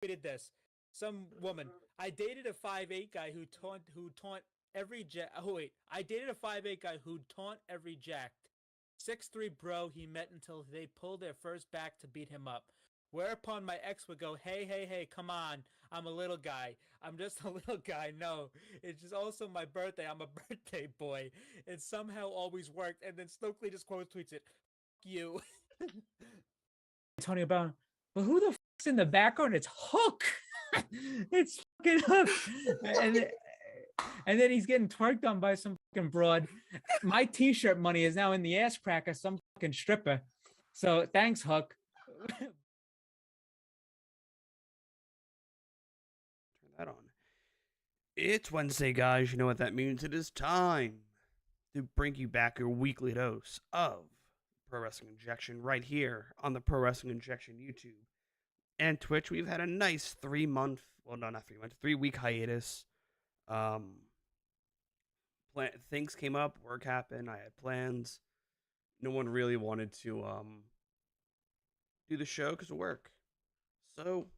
tweeted this. Some woman. I dated a 5'8" guy who taunt every jack. Oh wait, I dated a 5'8" guy who taunt every jacked. 6'3" bro he met until they pulled their first back to beat him up. Whereupon my ex would go, hey, hey, hey, come on. I'm a little guy. I'm just a little guy. No, it's just also my birthday. I'm a birthday boy. It somehow always worked. And then Stokely just quote tweets it. Fuck you. Tony about, but who the fuck's in the background? It's Hook. It's fucking Hook. And and then he's getting twerked on by some fucking broad. My t-shirt money is now in the ass crack of some fucking stripper. So thanks, Hook. Turn that on. It's Wednesday, guys. You know what that means. It is time to bring you back your weekly dose of Pro Wrestling Injection right here on the Pro Wrestling Injection YouTube and Twitch. We've had a nice 3 month, well, no, not 3 months, 3 week hiatus. Um, Things came up, work happened. I had plans. No one really wanted to do the show because of work. So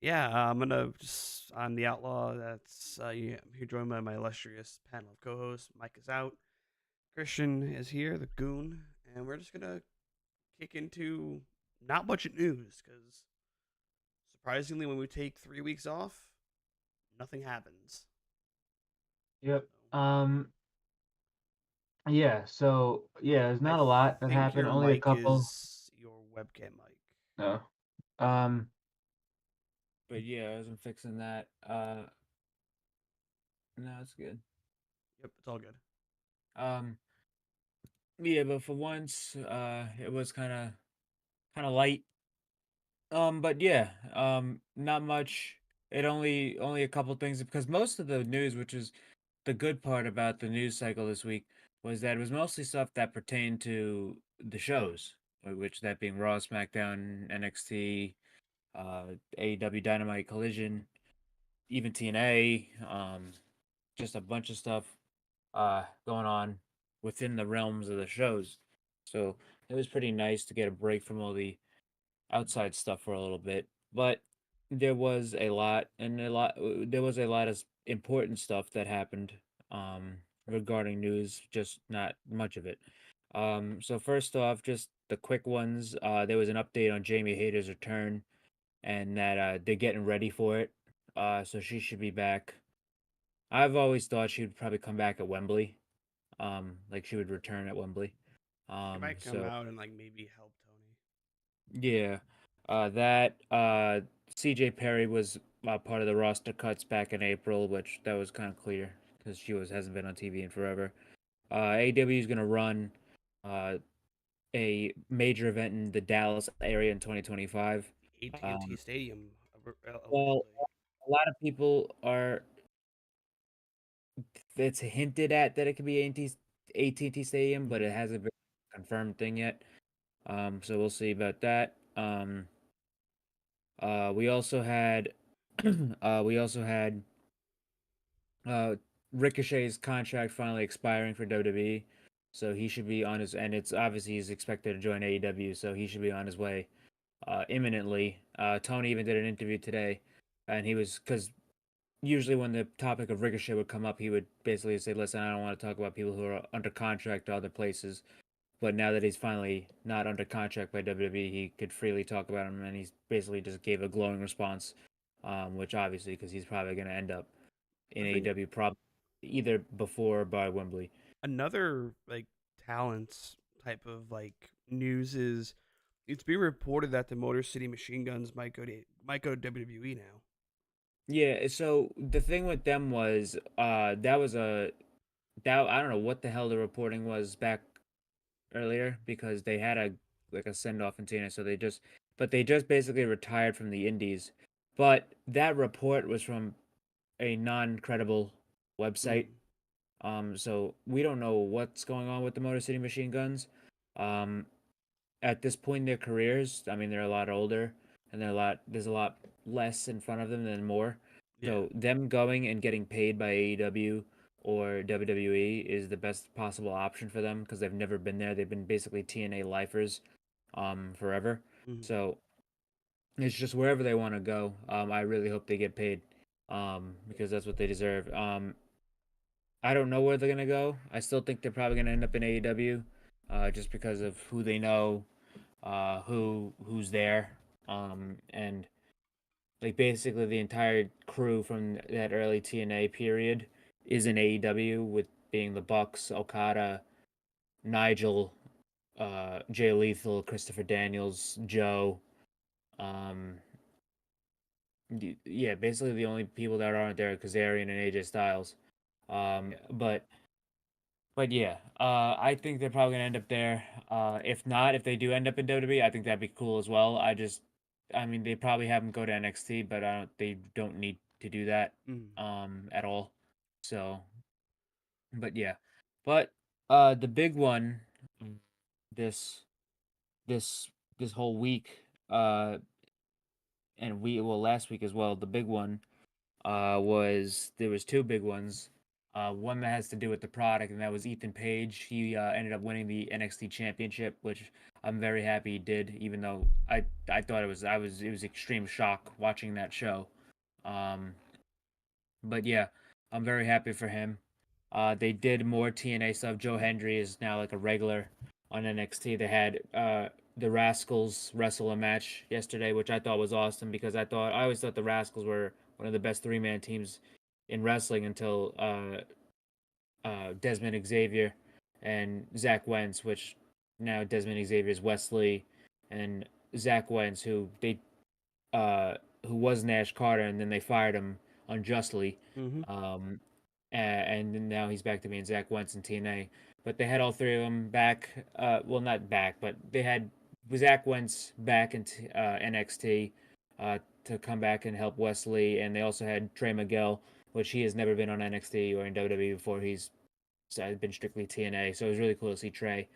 yeah, I'm the outlaw. That's yeah, I'm here joined by my illustrious panel of co-hosts. Mike is out. Christian is here, the goon, and we're just gonna kick into not much news because surprisingly, when we take 3 weeks off, nothing happens. Yep. Yeah, so yeah, there's I not a lot that think happened, your only a mic couple. is your webcam mic. No. Um, But yeah, I wasn't fixing that. No, it's good. Yep, it's all good. Um, yeah, but for once, it was kind of light. But yeah, not much. It only a couple things because most of the news, which is the good part about the news cycle this week, was that it was mostly stuff that pertained to the shows, which that being Raw, SmackDown, NXT, AEW Dynamite, Collision, even TNA, just a bunch of stuff going on within the realms of the shows. So it was pretty nice to get a break from all the outside stuff for a little bit. But there was a lot, and there was a lot of important stuff that happened regarding news, just not much of it. So first off, just the quick ones. There was an update on Jamie Hayter's return, and that they're getting ready for it. So she should be back. I've always thought she would probably come back at Wembley. Like she would return at Wembley. She might come So out and like maybe help Tony. yeah, that CJ Perry was part of the roster cuts back in April, which that was kind of clear because she hasn't been on TV in forever. AEW is gonna run uh a major event in the Dallas area in 2025. AT&T Um, Stadium, well, allegedly. a lot of people are. It's hinted at that it could be AT&T Stadium, but Mhm. it hasn't been a confirmed thing yet. So we'll see about that. We also had, we also had uh, Ricochet's contract finally expiring for WWE, so he should be on his. And it's obviously he's expected to join AEW, so he should be on his way imminently. Tony even did an interview today, and he was because usually when the topic of Ricochet would come up, he would basically say, "Listen, I don't want to talk about people who are under contract to other places." But now that he's finally not under contract by WWE, he could freely talk about him, and he's basically just gave a glowing response, which obviously because he's probably going to end up in I think AEW, probably either before or by Wembley. another like talents type of like news is it's being reported that the Motor City Machine Guns might go to WWE now. Yeah, so the thing with them was that was a that I don't know what the hell the reporting was back earlier because they had a like a send off in Cena, so they just basically retired from the indies. But that report was from a non credible website. Mm. So we don't know what's going on with the Motor City Machine Guns. Um, at this point in their careers, I mean they're a lot older and there's a lot less in front of them than more. Yeah. So them going and getting paid by AEW or WWE is the best possible option for them because they've never been there. They've been basically TNA lifers forever. Mm. So It's just wherever they want to go. I really hope they get paid, because that's what they deserve. I don't know where they're gonna go. I still think they're probably gonna end up in AEW, just because of who they know, who's there, and like basically the entire crew from that early TNA period is in AEW, with being the Bucks, Okada, Nigel, Jay Lethal, Christopher Daniels, Joe. Um, yeah, basically the only people that aren't there are Kazarian and AJ Styles. Yeah. But yeah, I think they're probably gonna end up there. If not, if they do end up in WWE, I think that'd be cool as well. I mean, they probably have them go to NXT, but they don't need to do that, Mm. at all. So, but yeah, but the big one, this this this whole week, and last week as well. The big one was there was two big ones. One that has to do with the product, and that was Ethan Page. He ended up winning the NXT Championship, which I'm very happy he did. Even though I thought it was extreme shock watching that show. Um, but yeah, I'm very happy for him. They did more TNA stuff. Joe Hendry is now like a regular on NXT. They had the Rascals wrestle a match yesterday, which I thought was awesome because I always thought the Rascals were one of the best 3-man teams in wrestling until Desmond Xavier and Zach Wentz, which now Desmond Xavier is Wesley, and Zach Wentz, uh, who was Nash Carter, and then they fired him unjustly. Mm-hmm. Um, and then now he's back to being Zach Wentz in TNA. But they had all three of them back. Well, not back, but they had Zach Wentz back in NXT to come back and help Wesley, and they also had Trey Miguel, which he has never been on NXT or in WWE before. He's been strictly TNA, so it was really cool to see Trey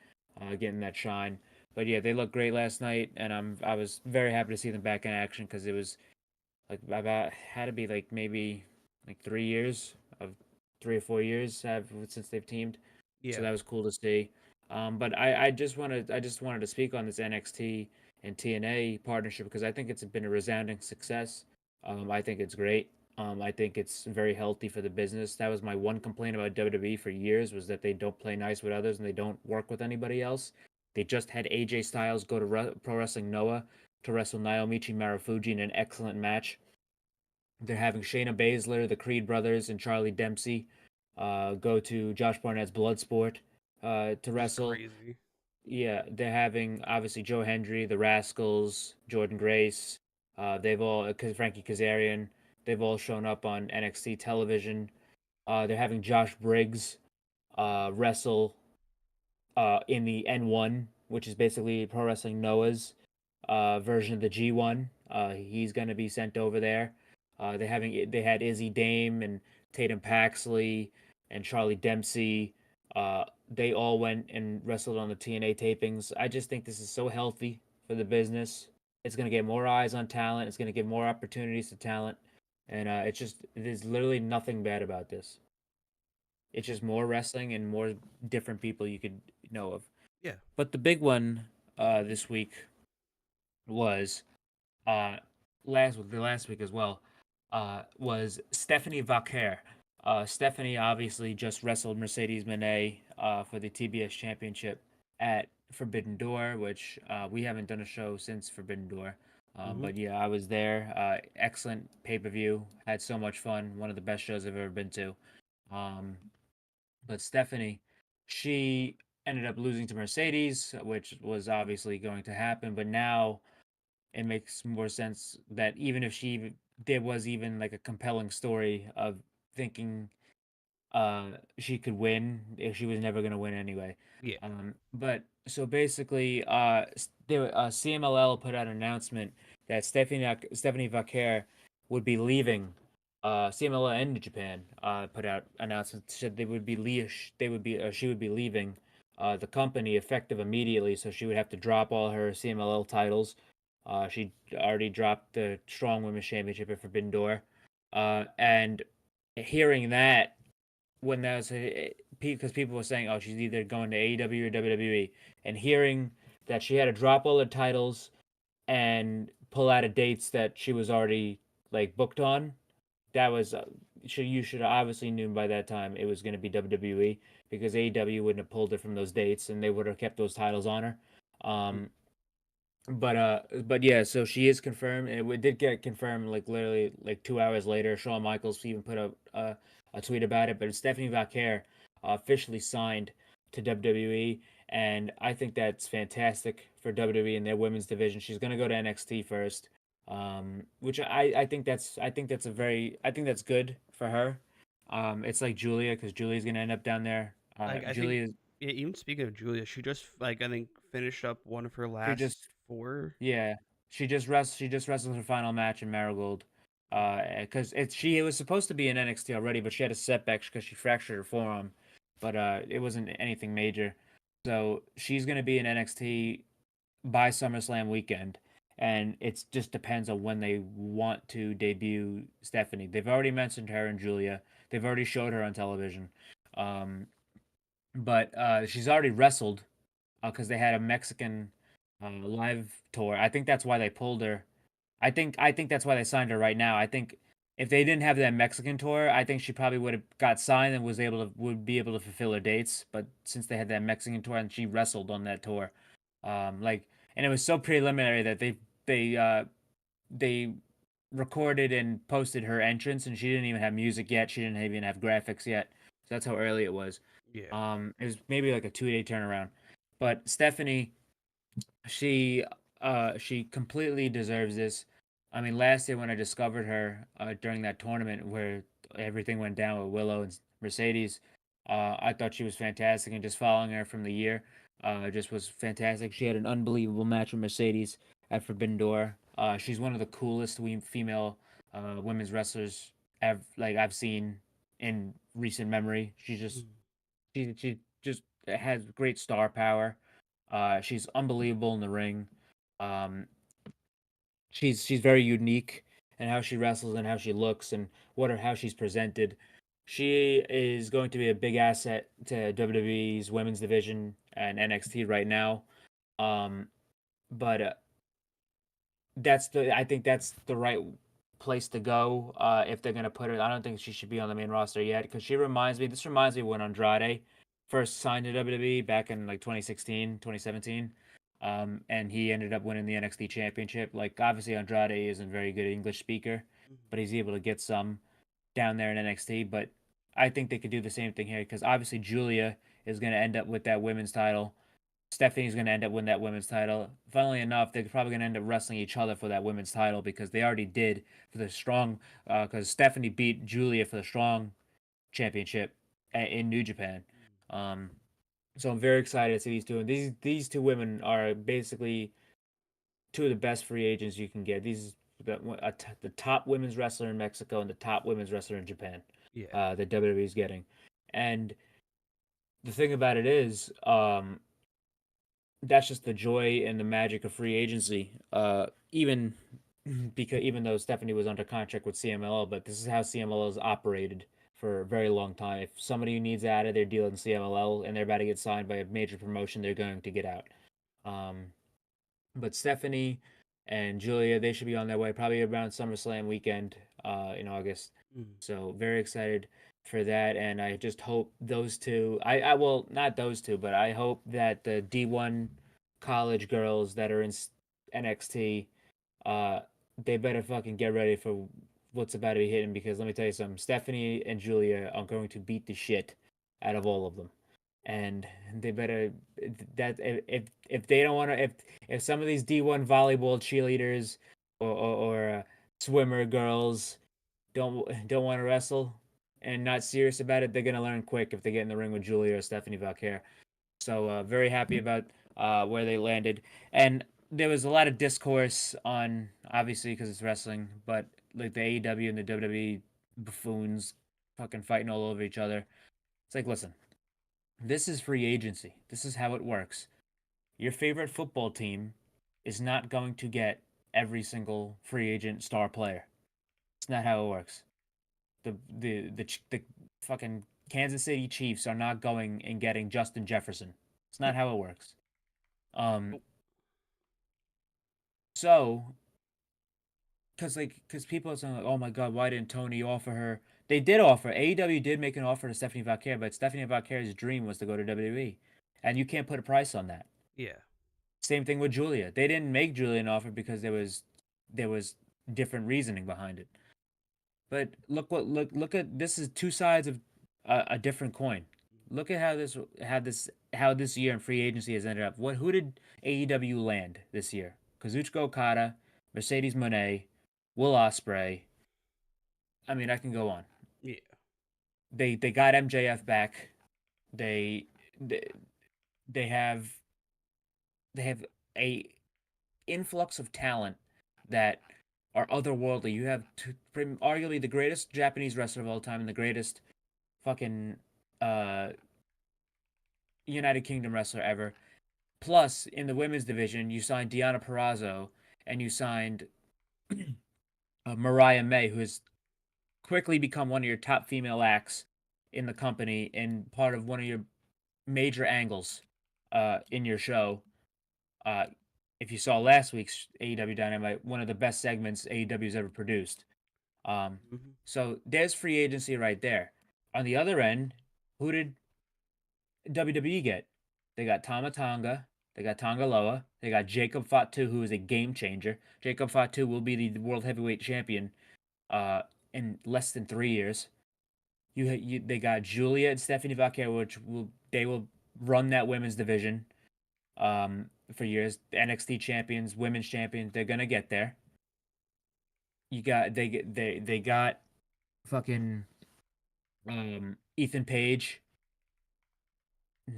getting that shine. But yeah, they looked great last night, and I was very happy to see them back in action because it was like about had to be like maybe like 3 years of 3 or 4 years since they've teamed, so Yeah. that was cool to see. But I just wanted to speak on this NXT and TNA partnership because I think it's been a resounding success. I think it's great. I think it's very healthy for the business. That was my one complaint about WWE for years, was that they don't play nice with others and they don't work with anybody else. They just had AJ Styles go to Pro Wrestling Noah to wrestle Naomichi Marufuji in an excellent match. They're having Shayna Baszler, the Creed brothers, and Charlie Dempsey go to Josh Barnett's Bloodsport to Which is wrestle. crazy. Yeah, they're having obviously Joe Hendry, the Rascals, Jordan Grace. They've all, Frankie Kazarian. They've all shown up on NXT television. They're having Josh Briggs wrestle in the N1, which is basically Pro Wrestling Noah's version of the G1. He's going to be sent over there. They had Izzy Dame and Tatum Paxley and Charlie Dempsey. They all went and wrestled on the TNA tapings. I just think this is so healthy for the business. It's going to get more eyes on talent. It's going to give more opportunities to talent, and there's literally nothing bad about this. It's just more wrestling and more different people you could know of. Yeah. But the big one this week was uh the last week as well was Stephanie Vaquer. Stephanie obviously just wrestled Mercedes Moné for the TBS Championship at Forbidden Door, which we haven't done a show since Forbidden Door. Mm-hmm. But yeah, I was there. Excellent pay per view. Had so much fun. One of the best shows I've ever been to. Um, but Stephanie, she ended up losing to Mercedes, which was obviously going to happen. But now it makes more sense that even if there was even like a compelling story of thinking she could win if she was never going to win anyway. Yeah. But so basically CMLL put out an announcement that Stephanie Vaquer would be leaving. CMLL and Japan put out announcements, said she would be leaving the company effective immediately, so she would have to drop all her CMLL titles. She already dropped the Strong Women's Championship at Forbidden Door, and hearing that, when that was because people were saying, "Oh, she's either going to AEW or WWE," and hearing that she had to drop all her titles and pull out of dates that she was already like booked on. That was you should have obviously knew by that time it was going to be WWE because AEW wouldn't have pulled her from those dates and they would have kept those titles on her. Mm. Um, but yeah, so she is confirmed, and it did get confirmed like literally like 2 hours later. Shawn Michaels even put a tweet about it, but it's Stephanie Vacquer officially signed to WWE, and I think that's fantastic for WWE in their women's division. She's gonna go to NXT first, which I think that's a very I think that's good for her. It's like Julia because Julia's gonna end up down there. Like I think, Julia, yeah. Even speaking of Julia, she just like I think finished up one of her she last just four. Yeah, she just wrestled her final match in Marigold, Mm. because she was supposed to be in NXT already, but she had a setback because she fractured her forearm, but it wasn't anything major. So she's gonna be in NXT by SummerSlam weekend, and it just depends on when they want to debut Stephanie. They've already mentioned her and Julia. They've already showed her on television, um, but she's already wrestled because they had a Mexican live tour. I think that's why they pulled her. I think that's why they signed her right now. I think if they didn't have that Mexican tour, I think she probably would have got signed and would be able to fulfill her dates. But since they had that Mexican tour and she wrestled on that tour, like and it was so preliminary that they recorded and posted her entrance and she didn't even have music yet. She didn't even have graphics yet. So that's how early it was. Yeah. It was maybe like a 2 day turnaround. But Stephanie, she she completely deserves this. I mean, last year when I discovered her during that tournament where everything went down with Willow and Mercedes, I thought she was fantastic, and just following her from the year just was fantastic. She had an unbelievable match with Mercedes at Forbidden Door. She's one of the coolest female women's wrestlers I've seen in recent memory. Mm. She just has great star power. She's unbelievable in the ring. Um, she's very unique in how she wrestles and how she looks and how she's presented. She is going to be a big asset to WWE's women's division and NXT right now. Um, but I think that's the right place to go if they're gonna put her. I don't think she should be on the main roster yet because this reminds me when Andrade first signed to WWE back in like 2016, 2017. And he ended up winning the NXT championship. Like obviously Andrade isn't a very good English speaker, Mm. but he's able to get some down there in NXT. But I think they could do the same thing here because obviously Julia is gonna end up with that women's title. Stephanie's going to end up winning that women's title. Funnily enough, they're probably going to end up wrestling each other for that women's title because they already did for the strong. Because Stephanie beat Julia for the strong championship in New Japan. Um, so I'm very excited to see these two. And these two women are basically two of the best free agents you can get. The top women's wrestler in Mexico and the top women's wrestler in Japan. Yeah. That WWE is getting, and the thing about it is, that's just the joy and the magic of free agency. Even because even though Stephanie was under contract with CMLL, but this is how CMLL has operated for a very long time. If somebody needs out of their deal in CMLL and they're about to get signed by a major promotion, they're going to get out. Um, but Stephanie and Julia, they should be on their way probably around SummerSlam weekend in August. Mm. So very excited for that, and I just hope those two. I well not those two, but I hope that the D1 college girls that are in NXT, uh, they better fucking get ready for what's about to be hitting because let me tell you something. Stephanie and Julia are going to beat the shit out of all of them, and they better that if they don't want to if some of these D1 volleyball cheerleaders or swimmer girls don't want to wrestle and not serious about it, they're gonna learn quick if they get in the ring with Julia or Stephanie Valquer. So very happy about where they landed, and there was a lot of discourse on obviously because it's wrestling, but like the AEW and the WWE buffoons fucking fighting all over each other. It's like, listen, this is free agency. This is how it works. Your favorite football team is not going to get every single free agent star player. It's not how it works. The fucking Kansas City Chiefs are not going and getting Justin Jefferson. It's not how it works. Um, Oh. so because people are saying like, oh my god, why didn't Tony offer her? They did offer. AEW did make an offer to Stephanie Valkyrie, but Stephanie Valkyrie's dream was to go to WWE, and you can't put a price on that. Yeah. Same thing with Julia. They didn't make Julia an offer because there was different reasoning behind it. But look at this is two sides of a different coin. Look at how this year in free agency has ended up. Who did AEW land this year? Kazuchika Okada, Mercedes Moné, Will Ospreay. I mean, I can go on. Yeah. They got MJF back. They they, they have they have a influx of talent that are otherworldly. You have arguably the greatest Japanese wrestler of all time and the greatest fucking uh United Kingdom wrestler ever. Plus, in the women's division, you signed Deonna Purrazzo and you signed Mariah May, who has quickly become one of your top female acts in the company and part of one of your major angles in your show. Uh, if you saw last week's AEW Dynamite, one of the best segments AEW's ever produced. Um, Mm-hmm. so there's free agency right there. On the other end, who did WWE get? They got Tama Tonga, they got Tonga Loa, they got Jacob Fatu, who is a game changer. Jacob Fatu will be the world heavyweight champion uh, in less than 3 years. They got Julia and Stephanie Valkyrie, which will run that women's division for years. The NXT champions, women's champions, they're gonna get there. They got fucking Ethan Page.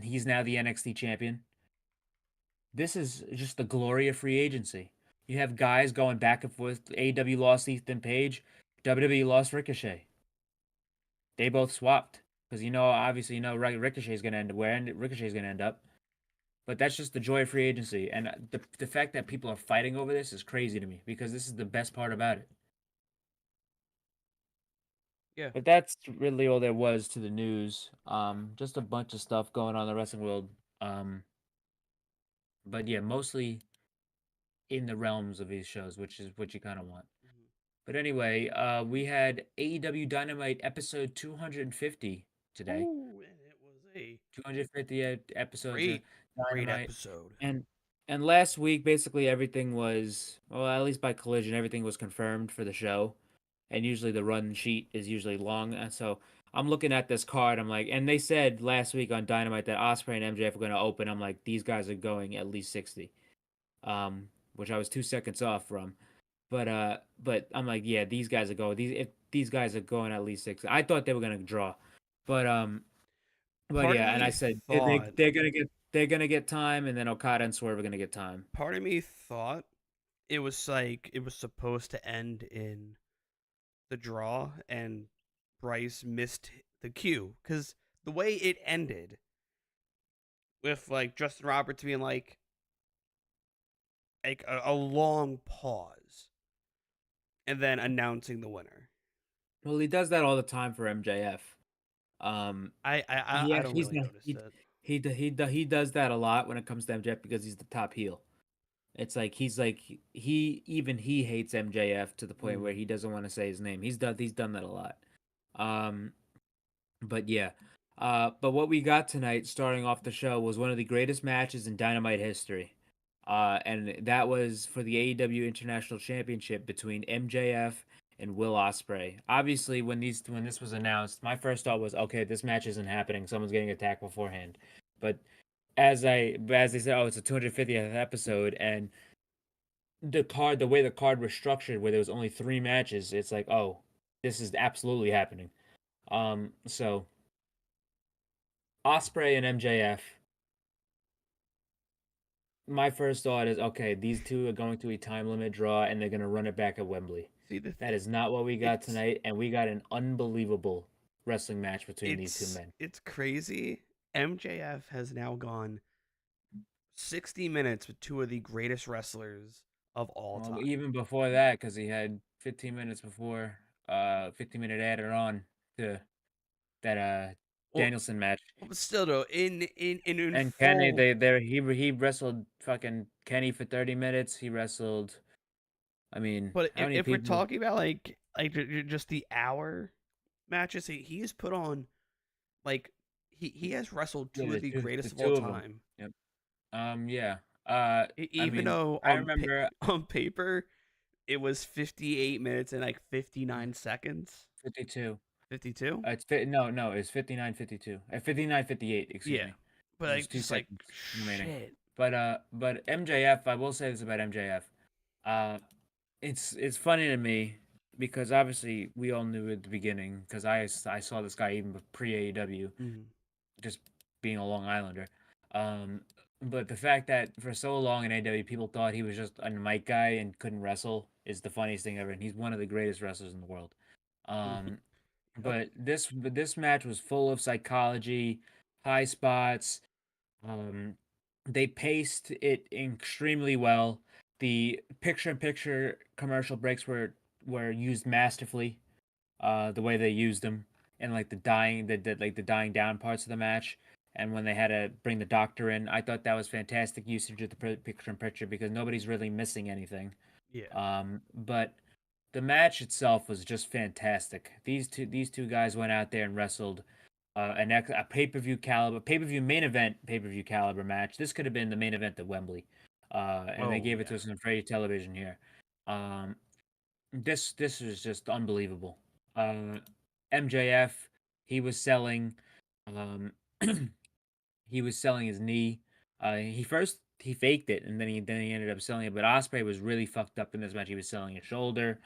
He's now the NXT champion. This is just the glory of free agency. You have guys going back and forth. AEW lost Ethan Page, WWE lost Ricochet. They both swapped because obviously Ricochet's gonna end where Ricochet's gonna end up. But that's just the joy of free agency, and the fact that people are fighting over this is crazy to me because this is the best part about it. Yeah. But that's really all there was to the news. Just a bunch of stuff going on in the wrestling world. But yeah, mostly in the realms of these shows, which is what you kind of want. Mm-hmm. But anyway, we had AEW Dynamite episode 250 today. Ooh, and it was a 250 episodes of great Dynamite. episode. And last week, basically everything was, well, at least by Collision, everything was confirmed for the show. And usually the run sheet is usually long. And so I'm looking at this card. I'm like, and they said last week on Dynamite that Osprey and MJF were going to open. I'm like, these guys are going at least 60, which I was 2 seconds off from. But I'm like, yeah, these guys are going. These guys are going at least 60. I thought they were going to draw, but but Part of yeah, and me I said thought they're gonna get time, and then Okada and Swerve are gonna get time. part of me thought it was like it was supposed to end in the draw and Bryce missed the cue because the way it ended with like Justin Roberts being like a long pause and then announcing the winner. Well, he does that all the time for MJF. I don't he's really not notice it. he does that a lot when it comes to MJF because he's the top heel. It's like he hates MJF to the point where Mm. he doesn't want to say his name. He's done that a lot. Um, but yeah. But what we got tonight, starting off the show, was one of the greatest matches in Dynamite history. And that was for the AEW International Championship between MJF and Will Ospreay. Obviously, when this was announced, my first thought was, okay, this match isn't happening. Someone's getting attacked beforehand. But as they said, oh, it's a 250th episode, and the way the card was structured, where there was only 3 matches, it's like, oh, this is absolutely happening. So Osprey and MJF. My first thought is, okay, these two are going to a time limit draw, and they're going to run it back at Wembley. See That is not what we got it's tonight, and we got an unbelievable wrestling match between these two men. it's crazy. MJF has now gone 60 minutes with two of the greatest wrestlers of all Well, time. even before that, because he had 15 minutes before, 15-minute added on to that Well, Danielson match. but still though, in And Kenny, full he wrestled fucking Kenny for 30 minutes. He wrestled I mean, But how many if we're people? talking about just the hour matches, he has put on like he has wrestled Yeah, two of the the greatest of all two of them. time. Yep. Yeah. I Even mean, though I remember on paper it was 58 minutes and like 59 seconds. 52. 52? No, it's 59:52. 59:58, excuse Yeah. me. But There's like two just like seconds remaining. shit. But MJF, I will say this about MJF. Uh, it's funny to me because obviously we all knew at the beginning because I saw this guy even pre AEW, Mhm. just being a Long Islander. Um, but the fact that for so long in AEW people thought he was just a mic guy and couldn't wrestle is the funniest thing ever. And he's one of the greatest wrestlers in the world. Um, Yep. but this match was full of psychology, high spots. Um, they paced it extremely well. The picture-in-picture commercial breaks were used masterfully. The way they used them and like the dying down parts of the match, and when they had to bring the doctor in, I thought that was fantastic usage of the picture-in-picture because nobody's really missing anything. Yeah. But the match itself was just fantastic. These two guys went out there and wrestled a pay-per-view main event pay-per-view caliber match. This could have been the main event at Wembley, and they Oh gave it yeah. to us on Freddie Television here. Um, this was just unbelievable. Uh, MJF, he was selling, um, he was selling his knee. He faked it, and then he ended up selling it. But Osprey was really fucked up in this match. He was selling his shoulder,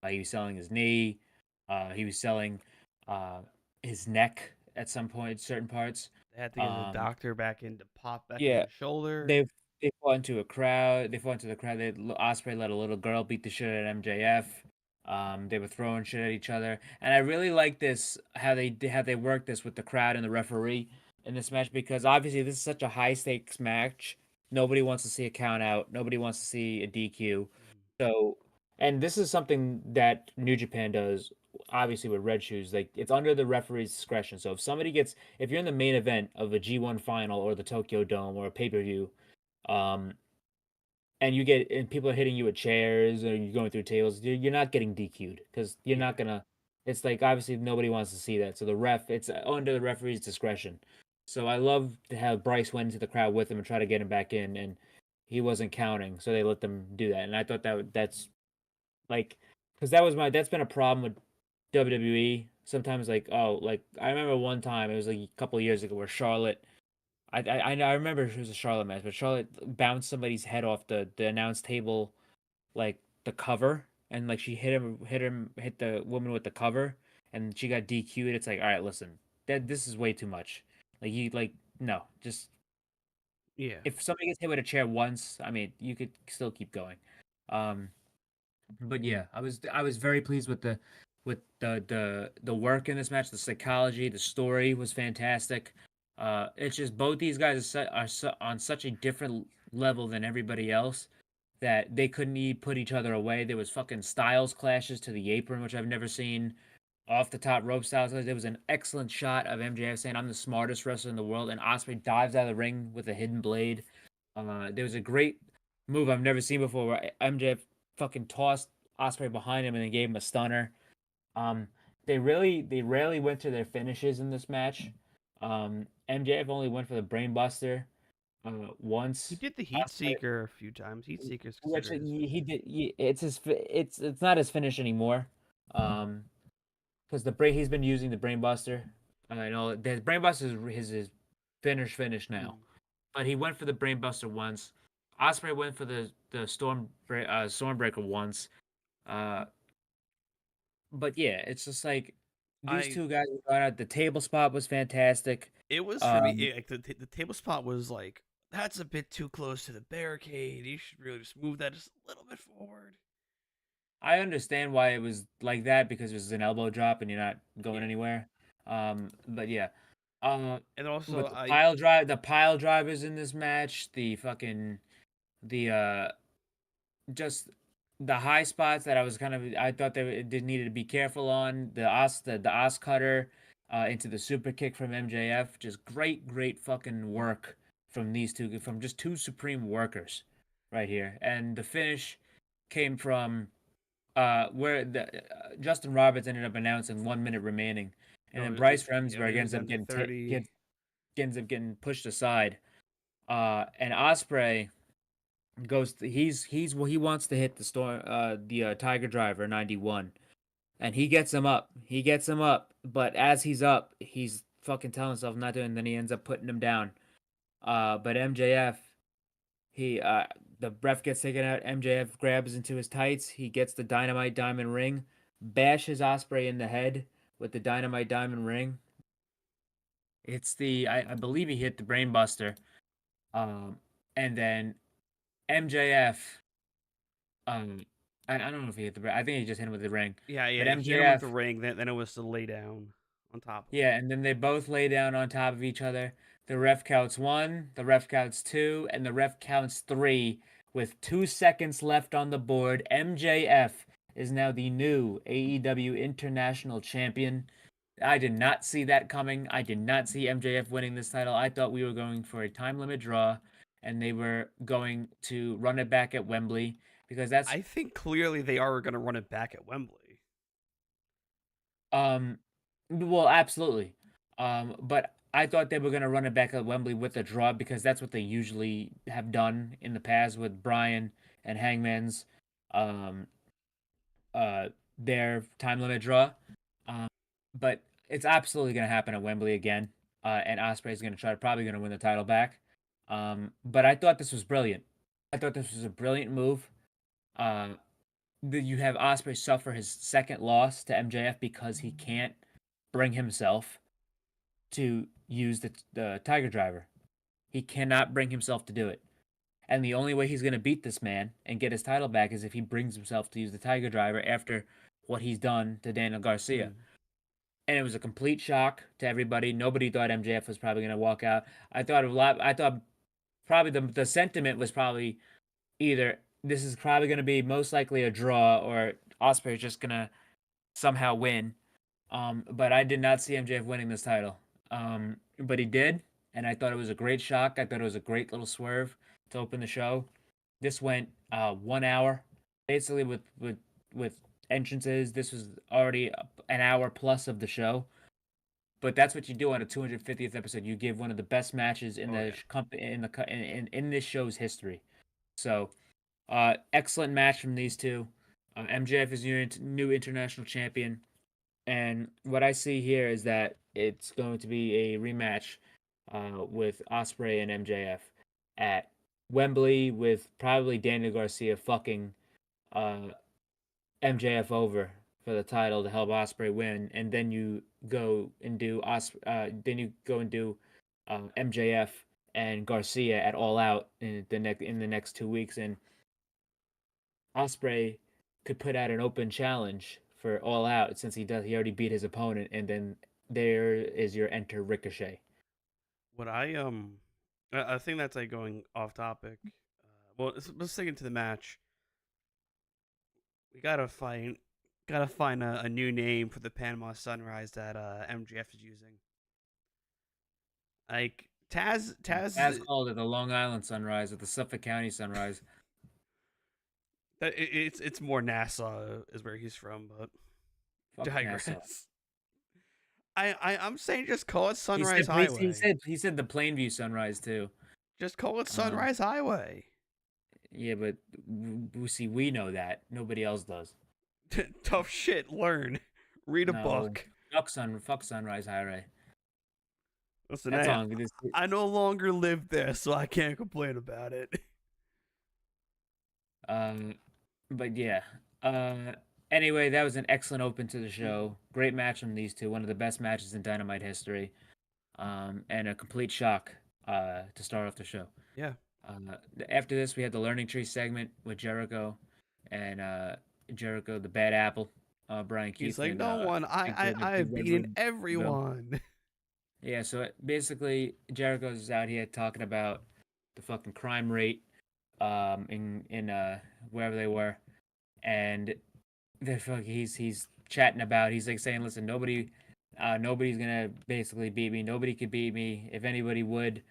he was selling his knee, he was selling uh, his neck at some point, certain parts. They had to get the Um, doctor back in to pop back in yeah, the shoulder. they they fought into a crowd. They fought into the crowd. Osprey let a little girl beat the shit out of MJF. They were throwing shit at each other, and I really like this how they work this with the crowd and the referee in this match because obviously this is such a high stakes match. Nobody wants to see a count out. Nobody wants to see a DQ. Mhm. So, and this is something that New Japan does, obviously with Red Shoes. Like it's under the referee's discretion. So if you're in the main event of a G1 final or the Tokyo Dome or a pay per view, um, and people are hitting you with chairs or you're going through tables, you're not getting DQ'd because you're not Yeah. gonna. It's like obviously nobody wants to see that. So it's under the referee's discretion. So I love to have Bryce went into the crowd with him and try to get him back in, and he wasn't counting, so they let them do that. And I thought that's like because that's been a problem with WWE. Sometimes like I remember one time it was like a couple of years ago where Charlotte I remember it was a Charlotte match, but Charlotte bounced somebody's head off the announce table, like the cover, and like she hit the woman with the cover, and she got DQ'd. It's like, all right, listen, this is way too much. No, just Yeah. if somebody gets hit with a chair once, I mean, you could still keep going. Um, but yeah, I was very pleased with the work in this match. The psychology, the story was fantastic. It's just both these guys on such a different level than everybody else that they couldn't put each other away. There was fucking styles clashes to the apron, which I've never seen. Off the top rope styles. There was an excellent shot of MJF saying, "I'm the smartest wrestler in the world," and Osprey dives out of the ring with a hidden blade. There was a great move I've never seen before where MJF fucking tossed Osprey behind him and then gave him a stunner. Um, they rarely went to their finishes in this match. MJF only went for the brainbuster He once. did the heat Osprey, seeker a few times. Heat seeker is which considered his he finish. did. It's not his finish anymore. Um, because he's been using the brainbuster. I know the brainbuster is his finish now. Mhm. But he went for the brainbuster once. Osprey went for the Stormbreaker once. Uh, but yeah, it's just like these I two guys got out. The table spot was fantastic. It was for me Um, like the table spot was like that's a bit too close to the barricade. You should really just move that just a little bit forward. I understand why it was like that because it was an elbow drop and you're not going Yeah. anywhere. But yeah. Uh, And also but I the pile drivers in this match, the just the high spots that I thought they needed to be careful on the os cutter into the super kick from MJF, just great fucking work from these two, from just two supreme workers right here. And the finish came from where the Justin Roberts ended up announcing 1 minute remaining, and then Oh, Bryce yeah, Remsburg it was down to 30. ends up getting pushed aside. And Osprey well, he wants to hit the Tiger Driver 91, and he gets him up. He gets him up, but as he's up, he's fucking telling himself not to, and then he ends up putting him down. But MJF, he the ref gets taken out. MJF grabs into his tights. He gets the dynamite diamond ring, bashes Osprey in the head with the dynamite diamond ring. It's I believe he hit the brainbuster. And then MJF, um, I don't know if he hit I think he just hit him with the ring. Yeah, But yeah, he hit him with MJF, the ring. Then it was to lay down on top of him. yeah, and then they both lay down on top of each other. The ref counts one, the ref counts two, and the ref counts three. With 2 seconds left on the board, MJF is now the new AEW International Champion. I did not see that coming. I did not see MJF winning this title. I thought we were going for a time limit draw, and they were going to run it back at Wembley because that's I think clearly they are going to run it back at Wembley. um, well, absolutely. But I thought they were gonna run it back at Wembley with a draw because that's what they usually have done in the past with Bryan and Hangman's um their time limit draw. Um, but it's absolutely gonna happen at Wembley again. And Osprey's gonna probably gonna win the title back. But I thought this was brilliant. I thought this was a brilliant move. Uh, you have Osprey suffer his second loss to MJF because he can't bring himself to use the Tiger Driver. He cannot bring himself to do it. And the only way he's going to beat this man and get his title back is if he brings himself to use the Tiger Driver after what he's done to Daniel Garcia. Hmm. And it was a complete shock to everybody. Nobody thought MJF was probably going to walk out. I thought probably the sentiment was probably either this is probably going to be most likely a draw or Osprey's just going to somehow win. But I did not see MJF winning this title. But he did, and I thought it was a great shock. I thought it was a great little swerve to open the show. This went 1 hour, basically with entrances. This was already an hour plus of the show. But that's what you do on a 250th episode. You give one of the best matches in Oh the yeah. company in this show's history. So, excellent match from these two. MJF is new international champion. And what I see here is that it's going to be a rematch with Osprey and MJF at Wembley, with probably Daniel Garcia fucking uh, MJF over for the title to help Osprey win, and then you go and do MJF and Garcia at All Out in the next 2 weeks, and Osprey could put out an open challenge for All Out since he already beat his opponent, and then there is your enter Ricochet. What I think that's like going off topic. Well, let's dig into the match. We gotta find a new name for the Panama Sunrise that MGF is using. Like As called it the Long Island Sunrise or the Suffolk County Sunrise. it's more Nassau is where he's from, but Fuck Nassau. digress. I'm saying just call it He Sunrise said Highway. he said the Plainview Sunrise too. Just call it Um, Sunrise Highway. yeah, but see, we know that nobody else does. Tough shit. Learn. Read a No, book. fuck Sunrise Highway. Listen, That's all. This, I no longer live there, so I can't complain about it. um, but yeah. Anyway, that was an excellent open to the show. Great match from these two. One of the best matches in Dynamite history. And a complete shock. To start off the show. Yeah. After this, we had the Learning Tree segment with Jericho, and Jericho, the Bad Apple, Brian He's Keith, like, and no one. Big Red, I Big have Red beaten Room. everyone. Yeah, so basically, Jericho's out here talking about the fucking crime rate, in wherever they were, and he's chatting about. He's like saying, listen, nobody's gonna basically beat me. Nobody could beat me. If anybody would,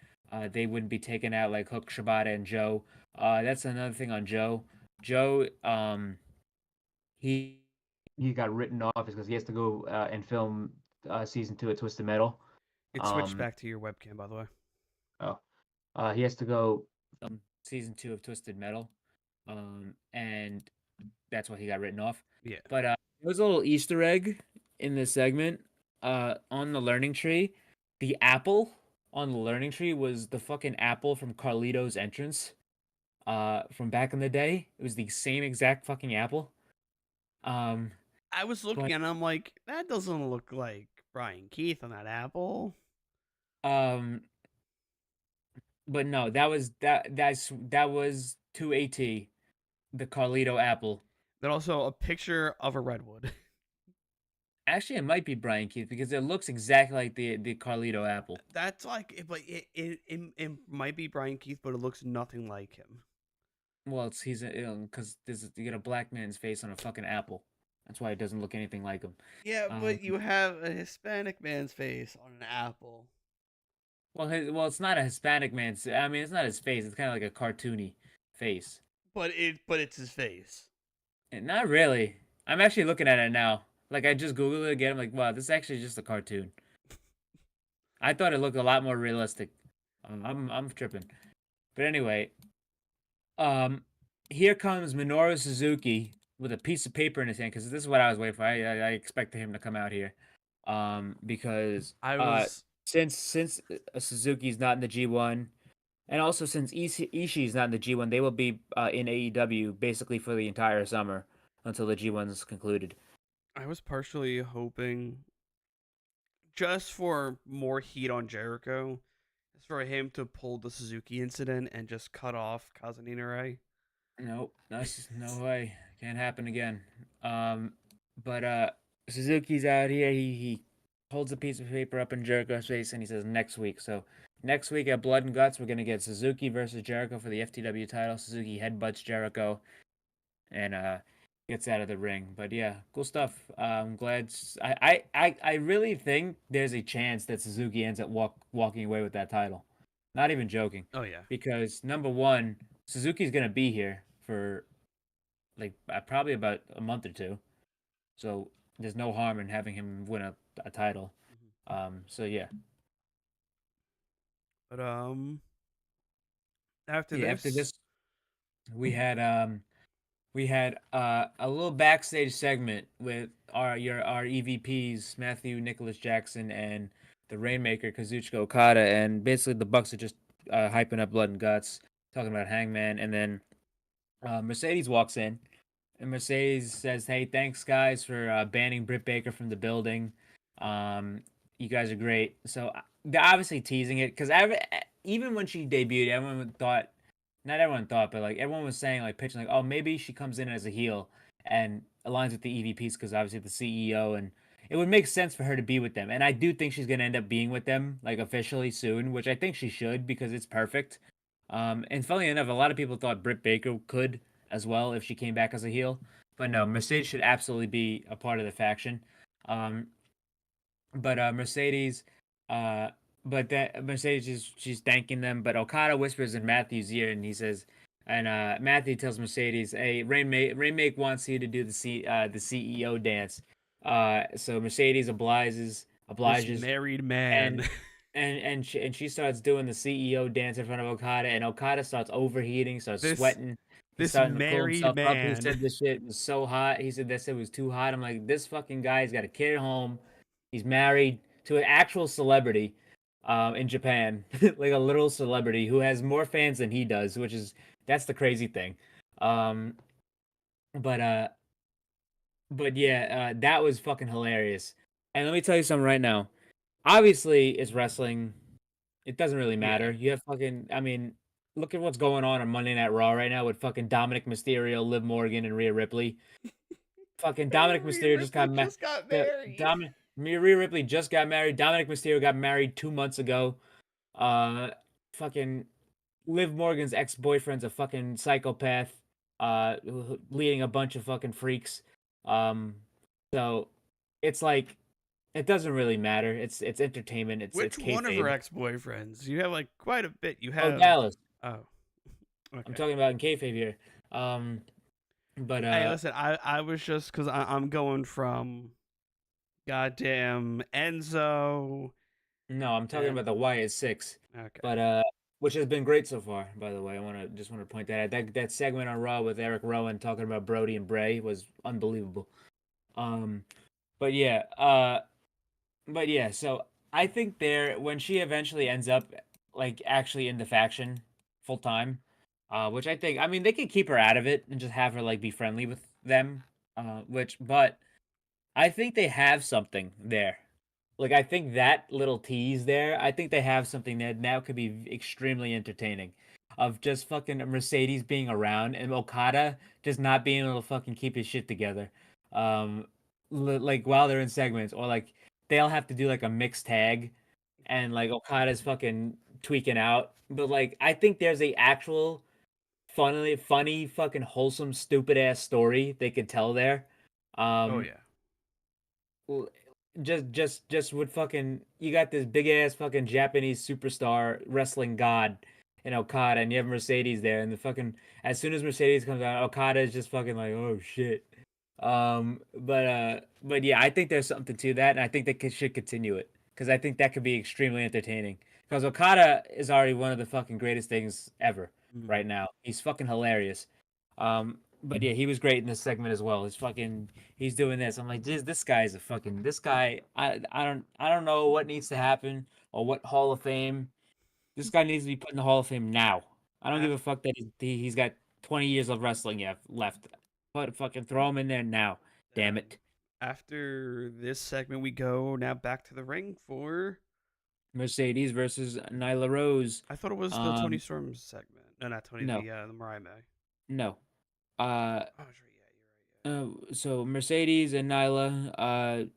they wouldn't be taken out like Hook, Shibata, and Joe. That's another thing on Joe. Joe, he he got written off is because he has to go and film season 2 of Twisted Metal. It switched Um, back to your webcam, by the way. oh, he has to go. season 2 of Twisted Metal, and that's why he got written off. Yeah. But there was a little Easter egg in this segment. On the learning tree, the apple on the learning tree was the fucking apple from Carlito's entrance. From back in the day, it was the same exact fucking apple. Um, I was looking but and I'm like, that doesn't look like Brian Keith on that apple. um, but no, that was to AT the Carlito apple. Then also a picture of a redwood. Actually, it might be Brian Keith because it looks exactly like the Carlito apple. That's like, but it might be Brian Keith, but it looks nothing like him. Well, he's because you get a black man's face on a fucking apple. That's why it doesn't look anything like him. Yeah, Um, but you have a Hispanic man's face on an apple. well, it's not a Hispanic man's. I mean, it's not his face. It's kind of like a cartoony face. But it's his face. And not really. I'm actually looking at it now. Like I just googled it again. I'm like, wow, this is actually just a cartoon. I thought it looked a lot more realistic. I'm tripping. But anyway, um, here comes Minoru Suzuki with a piece of paper in his hand because this is what I was waiting for. I expected him to come out here, because I was since Suzuki's not in the G1, and also since Ishii's not in the G1, they will be in AEW basically for the entire summer until the G1 is concluded. I was partially hoping just for more heat on Jericho, is for him to pull the Suzuki incident and just cut off Kazunina. Nope, no way, can't happen again. But Suzuki's out here. He holds a piece of paper up in Jericho's face and he says next week. So next week at Blood and Guts, we're gonna get Suzuki versus Jericho for the FTW title. Suzuki headbutts Jericho and gets out of the ring. But yeah, cool stuff. I'm glad. I really think there's a chance that Suzuki ends up walking away with that title. Not even joking. Oh yeah. Because number one, Suzuki's gonna be here for like probably about a month or two, so there's no harm in having him win a title. So yeah, But after yeah. After this, this, we had a little backstage segment with our EVPs Matthew Nicholas Jackson and the Rainmaker Kazuchika Okada, and basically the Bucks are just hyping up Blood and Guts, talking about Hangman, and then Mercedes walks in, and Mercedes says, "Hey, thanks guys for banning Britt Baker from the building. You guys are great." So they're obviously teasing it because even when she debuted, everyone thought, not everyone thought, but like everyone was saying, like pitching, like, "Oh, maybe she comes in as a heel and aligns with the EVPs because obviously the CEO, and it would make sense for her to be with them." And I do think she's gonna end up being with them like officially soon, which I think she should because it's perfect. And funnily enough, a lot of people thought Britt Baker could as well if she came back as a heel. But no, Mercedes should absolutely be a part of the faction. Um, but Mercedes, uh, but that Mercedes is she's thanking them. But Okada whispers in Matthew's ear, and he says, and Matthew tells Mercedes, "Hey, Rainmake wants you to do the CEO dance." So Mercedes this obliges, married and man. she starts doing the CEO dance in front of Okada, and Okada starts overheating, starts this sweating. He's this starting to cool married himself up. He man. said this shit was so hot. He said this shit was too hot. I'm like, this fucking guy, he's got a kid at home. He's married to an actual celebrity in Japan, like a literal celebrity who has more fans than he does, which is that's the crazy thing. Um, but yeah, that was fucking hilarious. And let me tell you something right now. Obviously, it's wrestling. It doesn't really Yeah. matter. You have fucking. I mean, look at what's going on Monday Night Raw right now with fucking Dominic Mysterio, Liv Morgan, and Rhea Ripley. Fucking Dominic Rhea Mysterio just Ripley got just got the married. Dominic Rhea Ripley just got married. Dominic Mysterio got married 2 months ago. Uh, fucking Liv Morgan's ex boyfriend's a fucking psychopath. Leading a bunch of fucking freaks. Um, so it's like it doesn't really matter. It's entertainment. It's Which one of her kayfabe. ex-boyfriends? You have like quite a bit. You Oh, have Dallas. oh, I'm okay. talking about in kayfabe here. Um, But Hey, listen, I was just because I'm going from goddamn Enzo no, I'm talking and about the Wyatt Six, okay. but which has been great so far. By the way, I want to point that out. That segment on Raw with Eric Rowan talking about Brody and Bray was unbelievable. Um, but yeah, so I think there when she eventually ends up like actually in the faction full time, which I mean they could keep her out of it and just have her like be friendly with them, but I think they have something there. Like I think that little tease there, I think they have something that now could be extremely entertaining. Of just fucking Mercedes being around and Okada just not being able to fucking keep his shit together. Um, like while they're in segments, or like they'll have to do like a mixed tag, and like Okada's fucking tweaking out. But like I think there's a actual funny, fucking wholesome, stupid ass story they could tell there. Oh Um, yeah. well, just with fucking you got this big ass fucking Japanese superstar wrestling god in Okada, and you have Mercedes there, and the fucking as soon as Mercedes comes out, Okada is just fucking like, oh shit. But yeah, I think there's something to that, and I think they should continue it because I think that could be extremely entertaining. Because Okada is already one of the fucking greatest things ever Mhm. right now. He's fucking hilarious. But yeah, he was great in this segment as well. He's doing this. I'm like, this guy is a fucking this guy. I don't know what needs to happen or what Hall of Fame. This guy needs to be put in the Hall of Fame now. I don't give Af- a fuck that he's got 20 years of wrestling left. But fucking throw him in there now. Damn it. After this segment, we go now back to the ring for. Mercedes versus Nyla Rose. I thought it was the Tony Um, Storm segment. No, not Tony. no, The Mariah May. no. Uh, Oh, that's right. Yeah, you're right. so Mercedes and Nyla.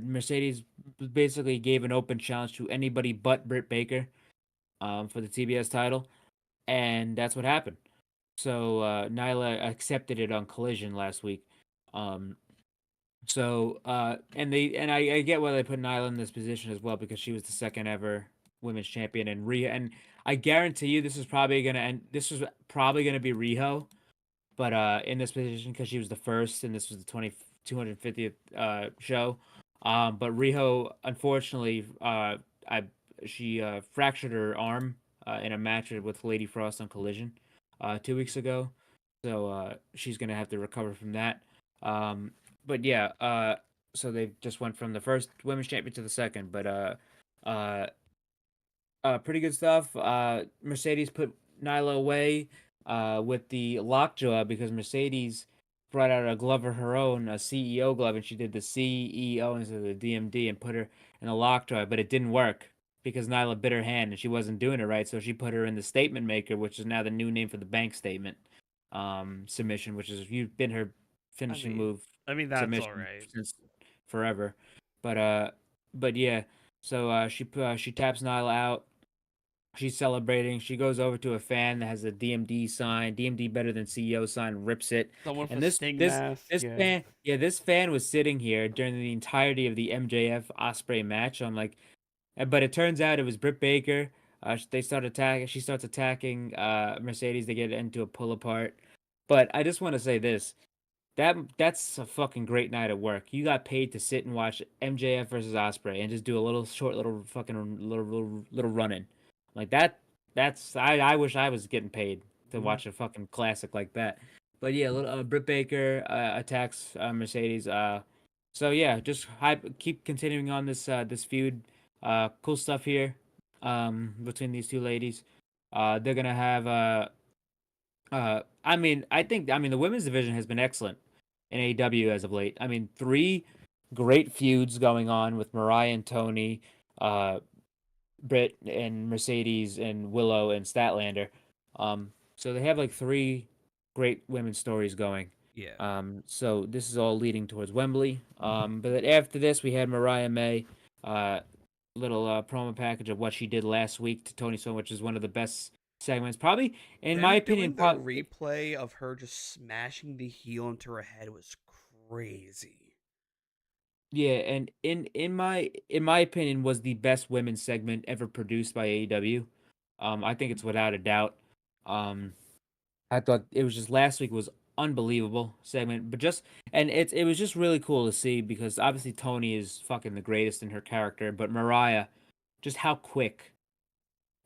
Mercedes basically gave an open challenge to anybody but Britt Baker, for the TBS title, and that's what happened. So Nyla accepted it on Collision last week. Um, I get why they put Nyla in this position as well because she was the second ever women's champion, and I guarantee you this is probably gonna end. This was probably gonna be Riho, but in this position because she was the first and this was the 250th show. But Riho, unfortunately, I she fractured her arm in a match with Lady Frost on Collision 2 weeks ago, so she's gonna have to recover from that. Um, but yeah, so they just went from the first women's champion to the second, but uh, pretty good stuff. Mercedes put Nyla away with the lockjaw because Mercedes brought out a glove of her own, a CEO glove, and she did the CEO instead of the DMD and put her in a lockjaw, but it didn't work because Nyla bit her hand and she wasn't doing it right, so she put her in the statement maker, which is now the new name for the bank statement submission, which is you've been her I finishing mean, move that's all submission right. since forever. But yeah, so she taps Nyla out. She's celebrating. She goes over to a fan that has a DMD sign, DMD better than CEO sign, rips it. Someone with And a Sting mask. this Yeah. fan, yeah, this fan was sitting here during the entirety of the MJF Osprey match. I'm like, but it turns out it was Britt Baker. They start attacking. She starts attacking Mercedes. They get into a pull apart. But I just want to say this: that's a fucking great night at work. You got paid to sit and watch MJF versus Osprey and just do a little short little fucking little run in. Like that I wish I was getting paid to Mhm. watch a fucking classic like that. But yeah, little Britt Baker attacks Mercedes. So yeah, just keep continuing on this feud. Cool stuff here between these two ladies. They're gonna have I mean the women's division has been excellent in AEW as of late. I mean, three great feuds going on with Mariah and Tony, uh, Britt and Mercedes and Willow and Statlander. So they have like three great women's stories going. Yeah. So this is all leading towards Wembley. But then after this, we had Mariah May, uh, little promo package of what she did last week to Tony Storm, which is one of the best segments, probably in my Them opinion. doing the replay of her just smashing the heel into her head was crazy. Yeah, and in my opinion was the best women's segment ever produced by AEW. I think it's without a doubt. Um, I thought it was just last week was unbelievable segment. But just and it was just really cool to see because obviously Tony is fucking the greatest in her character, but Mariah, just how quick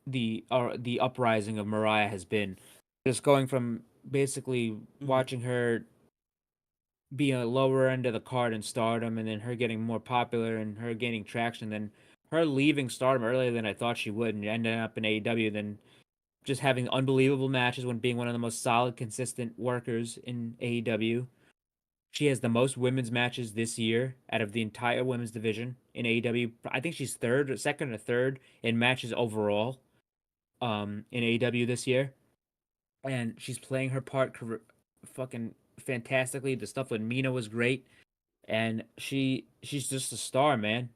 the uprising of Mariah has been. Just going from basically Mhm. watching her be a lower end of the card in Stardom, and then her getting more popular and her gaining traction, then her leaving Stardom earlier than I thought she would, and ending up in AEW, then just having unbelievable matches when being one of the most solid, consistent workers in AEW. She has the most women's matches this year out of the entire women's division in AEW. I think she's third, or second, or third in matches overall in AEW this year, and she's playing her part fucking fantastically. The stuff with Mina was great, and she's just a star, man.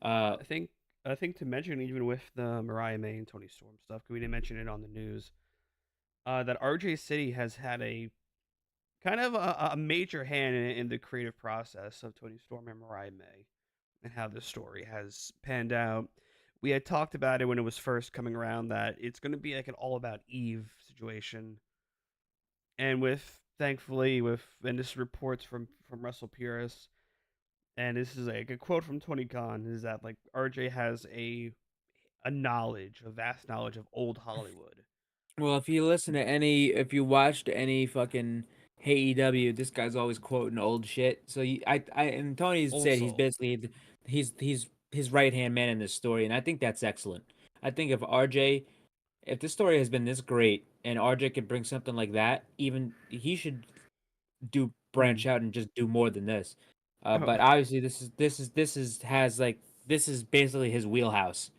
Uh, I think I think to mention even with the Mariah May and Tony Storm stuff, 'cause we didn't mention it on the news, that RJ City has had a kind of a major hand in the creative process of Tony Storm and Mariah May and how this story has panned out. We had talked about it when it was first coming around that it's going to be like an all about Eve situation, and with thankfully with and this reports from Russell Purist, and this is like a quote from Tony Khan is that like RJ has a knowledge, a vast knowledge of old Hollywood. well, if you listen to any, if you watched any fucking AEW, this guy's always quoting old shit. So and Tony Old said he's soul. basically he's his right hand man in this story, and I think that's excellent. I think if RJ, if this story has been this great, and RJ could bring something like that, even he should do Mm. branch out and just do more than this. Oh, But obviously, this is has like this is basically his wheelhouse.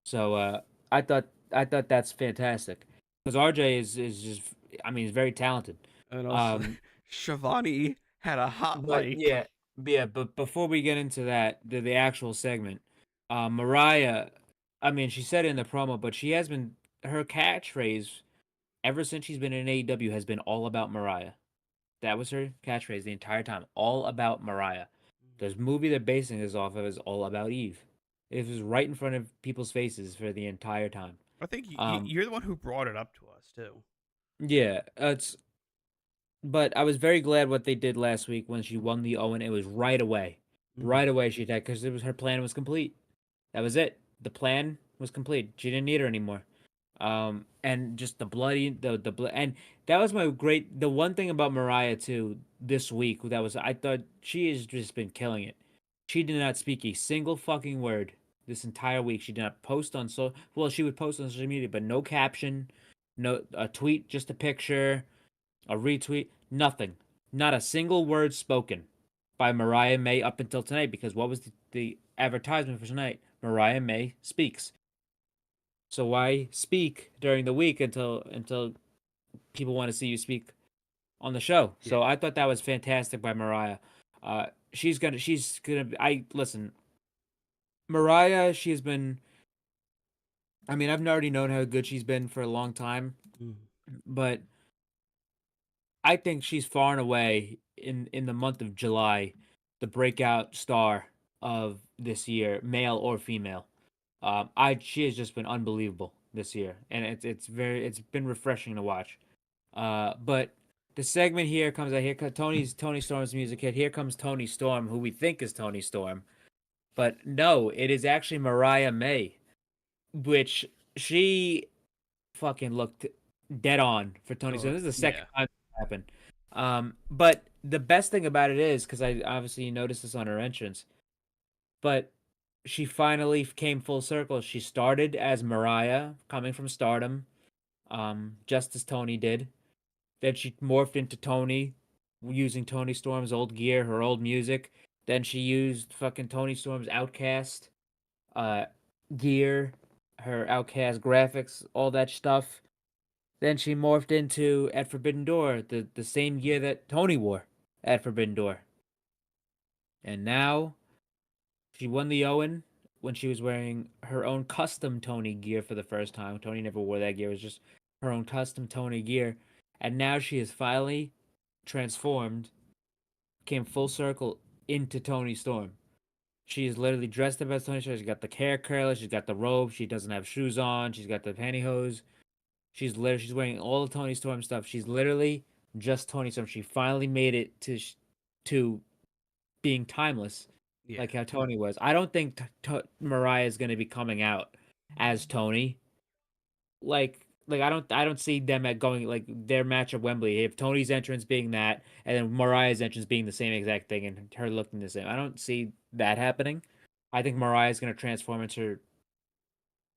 So I thought that's fantastic because RJ is just, I mean, he's very talented. and also Um, Shivani had a hot but mic. yeah. But before we get into that, the actual segment, Mariah, I mean, she said it in the promo, but she has been her catchphrase ever since she's been in AEW has been all about Mariah. That was her catchphrase the entire time, all about Mariah. The movie they're basing this off of is all about Eve. It was right in front of people's faces for the entire time. I think Um, you're the one who brought it up to us too. yeah, it's but I was very glad what they did last week when she won the Owen. It was right away, Hmm. right away she did because it was her plan was complete. That was it. The plan was complete. She didn't need her anymore. And just the blood, and that was my great. The one thing about Mariah too this week that was I thought she has just been killing it. She did not speak a single fucking word this entire week. She did not post on well, she would post on social media, but no caption, no a tweet, just a picture, a retweet, nothing. Not a single word spoken by Mariah May up until tonight because what was the advertisement for tonight? Mariah May speaks. So why speak during the week until people want to see you speak on the show? Yeah. So I thought that was fantastic by Mariah. She's gonna I listen, Mariah, she's been, I mean, I've already known how good she's been for a long time, Mm. but I think she's far and away in the month of July the breakout star of this year, male or female. I She has just been unbelievable this year, and it's been refreshing to watch. But the segment here comes out here. Tony Storm's music hit. Here comes Tony Storm, who we think is Tony Storm, but no, it is actually Mariah May, which she fucking looked dead on for Tony Storm. This is the second Yeah. time it happened. But the best thing about it is because I obviously noticed this on her entrance, but she finally came full circle. She started as Mariah, coming from Stardom, just as Tony did. Then she morphed into Tony, using Tony Storm's old gear, her old music. Then she used fucking Tony Storm's Outcast uh, gear, her Outcast graphics, all that stuff. Then she morphed into at Forbidden Door, the same gear that Tony wore at Forbidden Door. And now she won the Owen when she was wearing her own custom Tony gear for the first time. Tony never wore that gear, it was just her own custom Tony gear. And now she is finally transformed, came full circle into Tony Storm. She is literally dressed up as Tony Storm. She's got the hair curler, she's got the robe, she doesn't have shoes on, she's got the pantyhose. She's wearing all the Tony Storm stuff. She's literally just Tony Storm. She finally made it to being timeless, Yeah. like how Tony was. I don't think Mariah is going to be coming out as Tony. I don't see them at going like their match at Wembley. If Tony's entrance being that, and then Mariah's entrance being the same exact thing, and her looking the same, I don't see that happening. I think Mariah's going to transform into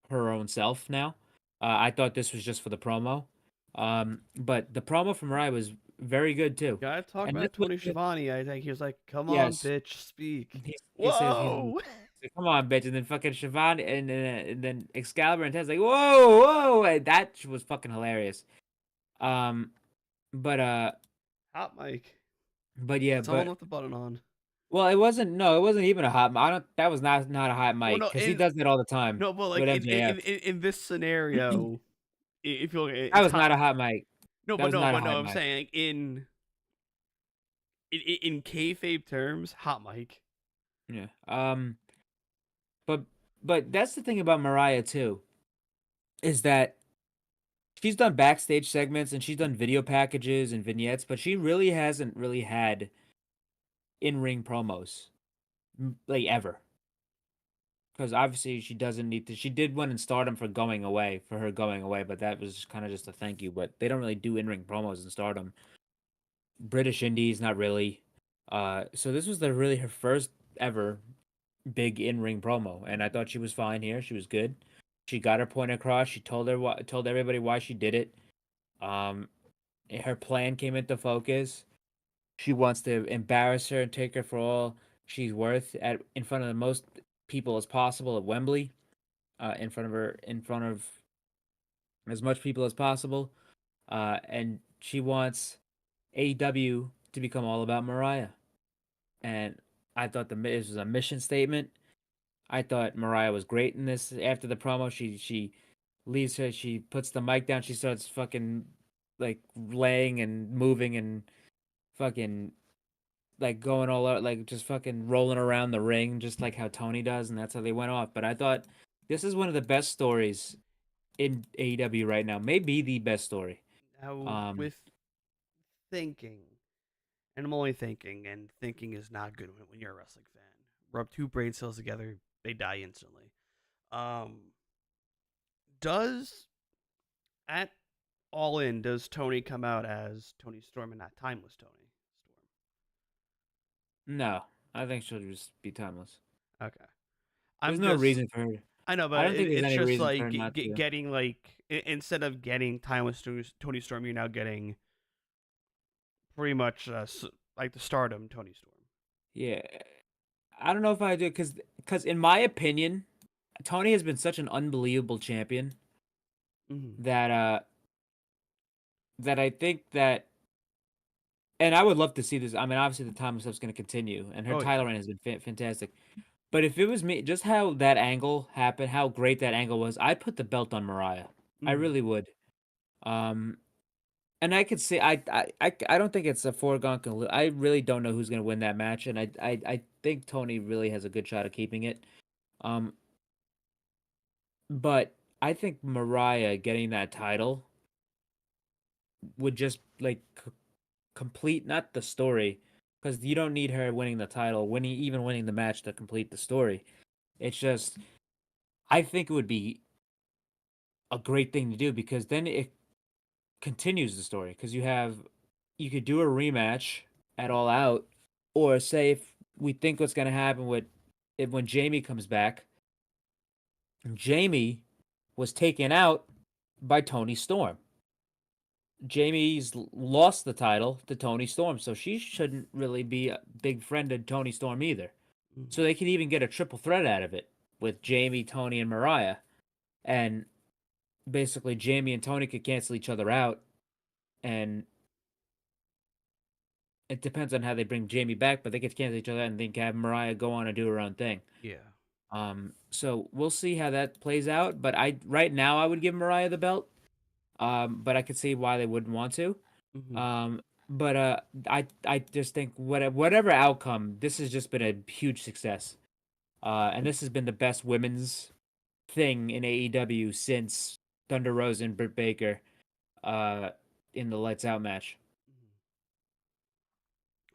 her own self now. I thought this was just for the promo, but the promo from Mariah was very good too. Gotta talk And about Tony Schiavone. I think he was like, "Come on, yes, bitch, speak." he says Whoa! like, come on, bitch, and then fucking Siobhan and then Excalibur and Ted's like, whoa, whoa, and that was fucking hilarious. Um, but Hot mic. but yeah, Someone but left the button on. well, it wasn't. No, it wasn't even a hot. I don't. That was not a hot Well, mic no, because he does it all the time no, but with like MJF. in this scenario, if you look, That it's was hot. not a hot mic. No, That was not a but no, hot I'm mic. saying like, in kayfabe terms, hot mic. Yeah. But that's the thing about Mariah too, is that she's done backstage segments and she's done video packages and vignettes, but she really hasn't really had in-ring promos like ever. Because obviously she doesn't need to. She did one in Stardom for going away, for her going away, but that was kind of just a thank you. But they don't really do in-ring promos in Stardom. British Indies, not really. So this was really her first ever big in-ring promo, and I thought she was fine here. She was good. She got her point across. She told everybody why she did it. Um, her plan came into focus. She wants to embarrass her and take her for all she's worth in front of the most people as possible at Wembley. In front of as much people as possible. And she wants AEW to become all about Mariah. And I thought this was a mission statement. I thought Mariah was great in this. After the promo, she leaves her. She puts the mic down. She starts fucking like laying and moving and fucking like going all out, like just fucking rolling around the ring, just like how Tony does, and that's how they went off. But I thought this is one of the best stories in AEW right now. Maybe the best story. Now Um, with thinking, and I'm only thinking, and thinking is not good when you're a wrestling fan. Rub two brain cells together, they die instantly. Um, does at All In does Tony come out as Tony Storm and not Timeless Tony Storm? no, I think she'll just be timeless. Okay, There's I'm no just reason for her. I know, I but don't think there's it's any just reason for like her not to. getting like instead of getting Timeless Tony Storm, you're now getting pretty much like the Stardom Tony Storm. Yeah, I don't know if I do because in my opinion, Tony has been such an unbelievable champion Mm-hmm. that that I think that, and I would love to see this. I mean, obviously the time stuff's going to continue, and her Oh title yeah. reign has been fantastic. But if it was me, just how that angle happened, how great that angle was, I'd put the belt on Mariah. I Mm-hmm. really would. Um, and I could see, I don't think it's a foregone conclusion. I really don't know who's going to win that match, and I think Tony really has a good shot of keeping it. Um, but I think Mariah getting that title would just like complete not the story, because you don't need her winning the title, even winning the match to complete the story. It's just I think it would be a great thing to do because then it continues the story because you could do a rematch at All Out, or say if we think what's going to happen with if when Jamie comes back, Jamie was taken out by Tony Storm. Jamie's lost the title to Tony Storm, so she shouldn't really be a big friend of Tony Storm either. Mm-hmm. So they could even get a triple threat out of it with Jamie, Tony, and Mariah. And basically, Jamie and Tony could cancel each other out. And it depends on how they bring Jamie back, but they could cancel each other out and they can have Mariah go on and do her own thing. Yeah. So we'll see how that plays out. But right now I would give Mariah the belt. But I could see why they wouldn't want to. Mm-hmm. But I just think whatever outcome, this has just been a huge success. And this has been the best women's thing in AEW since Thunder Rosa and Britt Baker, uh, in the Lights Out match.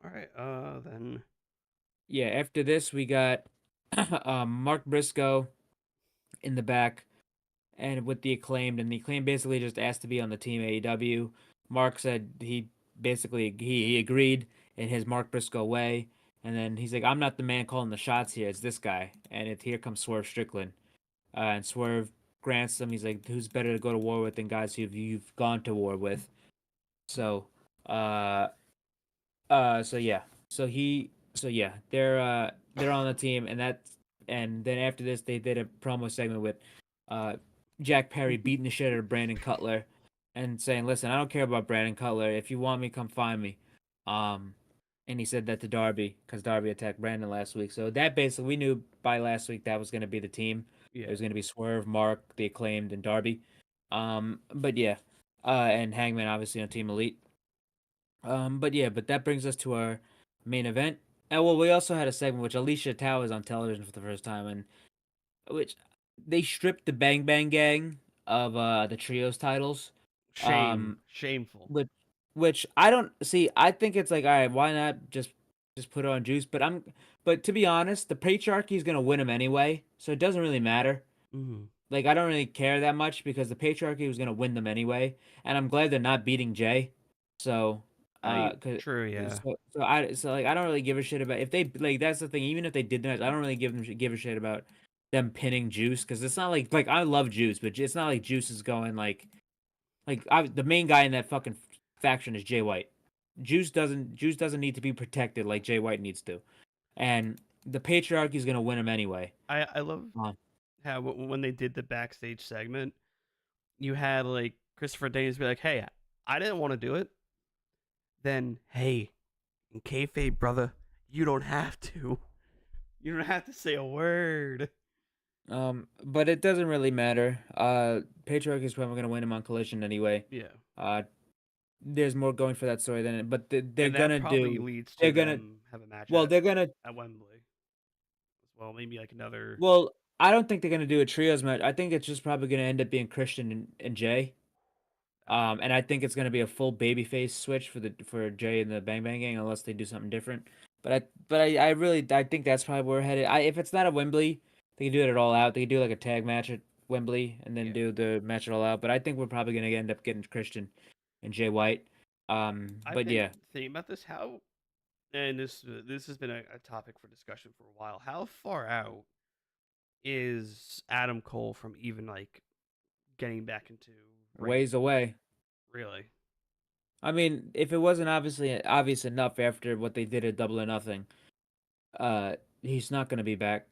All right. Then Yeah, after this we got Mark Briscoe in the back and with the acclaimed, and the acclaimed basically just asked to be on the team AEW. Mark said he agreed in his Mark Briscoe way, and then he's like, I'm not the man calling the shots here, it's this guy. And here comes Swerve Strickland. And Swerve grants him, he's like, who's better to go to war with than guys who you've gone to war with? So uh so yeah. They're on the team, and then after this they did a promo segment with uh Jack Perry beating the shit out of Brandon Cutler and saying, "Listen, I don't care about Brandon Cutler. If you want me, come find me." Um and he said that to Darby because Darby attacked Brandon last week. So that basically we knew by last week that was going to be the team. It yeah, was going to be Swerve, Mark, the Acclaimed, and Darby. But yeah, and Hangman obviously on Team Elite. But that brings us to our main event. And well, we also had a segment which Alicia Tao is on television for the first time, and which they stripped the Bang Bang Gang of the trios titles. Um, shameful. which which I don't see. I think it's like, all right, why not just put it on Juice? But to be honest, the patriarchy is gonna win them anyway, so it doesn't really matter. Mm. Like I don't really care that much because the patriarchy was gonna win them anyway, and I'm glad they're not beating Jay. So, I mean, cause true. Yeah. I don't really give a shit about if they like. That's the thing. Even if they did that, I don't really give a shit about them pinning Juice because it's not like I love Juice, but it's not like Juice is going the main guy in that fucking faction is Jay White. Juice doesn't need to be protected like Jay White needs to, and the patriarchy is gonna win him anyway. I love Uh, how when they did the backstage segment, you had like Christopher Daniels be like, "Hey, I didn't want to do it." Then, hey, in kayfabe, brother, you don't have to. You don't have to say a word. but it doesn't really matter. Patriarchy is probably gonna win him on Collision anyway. Yeah, Uh, there's more going for that story than it, but they're and that gonna probably do. leads to They're gonna them have a match well, they're gonna at Wembley as well. Maybe like another. well. I don't think they're gonna do a trios match. I think it's just probably gonna end up being Christian and Jay. That'd be And cool. I think it's gonna be a full babyface switch for Jay and the Bang Bang Gang unless they do something different. I really think that's probably where we're headed. If it's not at Wembley, they can do it at All Out. They can do like a tag match at Wembley and then Yeah, do the match at All Out. But I think we're probably gonna end up getting Christian and Jay White. I've But been yeah, thinking about this. How and this has been a topic for discussion for a while. How far out is Adam Cole from even like getting back into ring? ways away. Really? I mean, if it wasn't obviously obvious enough after what they did at Double or Nothing, uh, he's not gonna be back.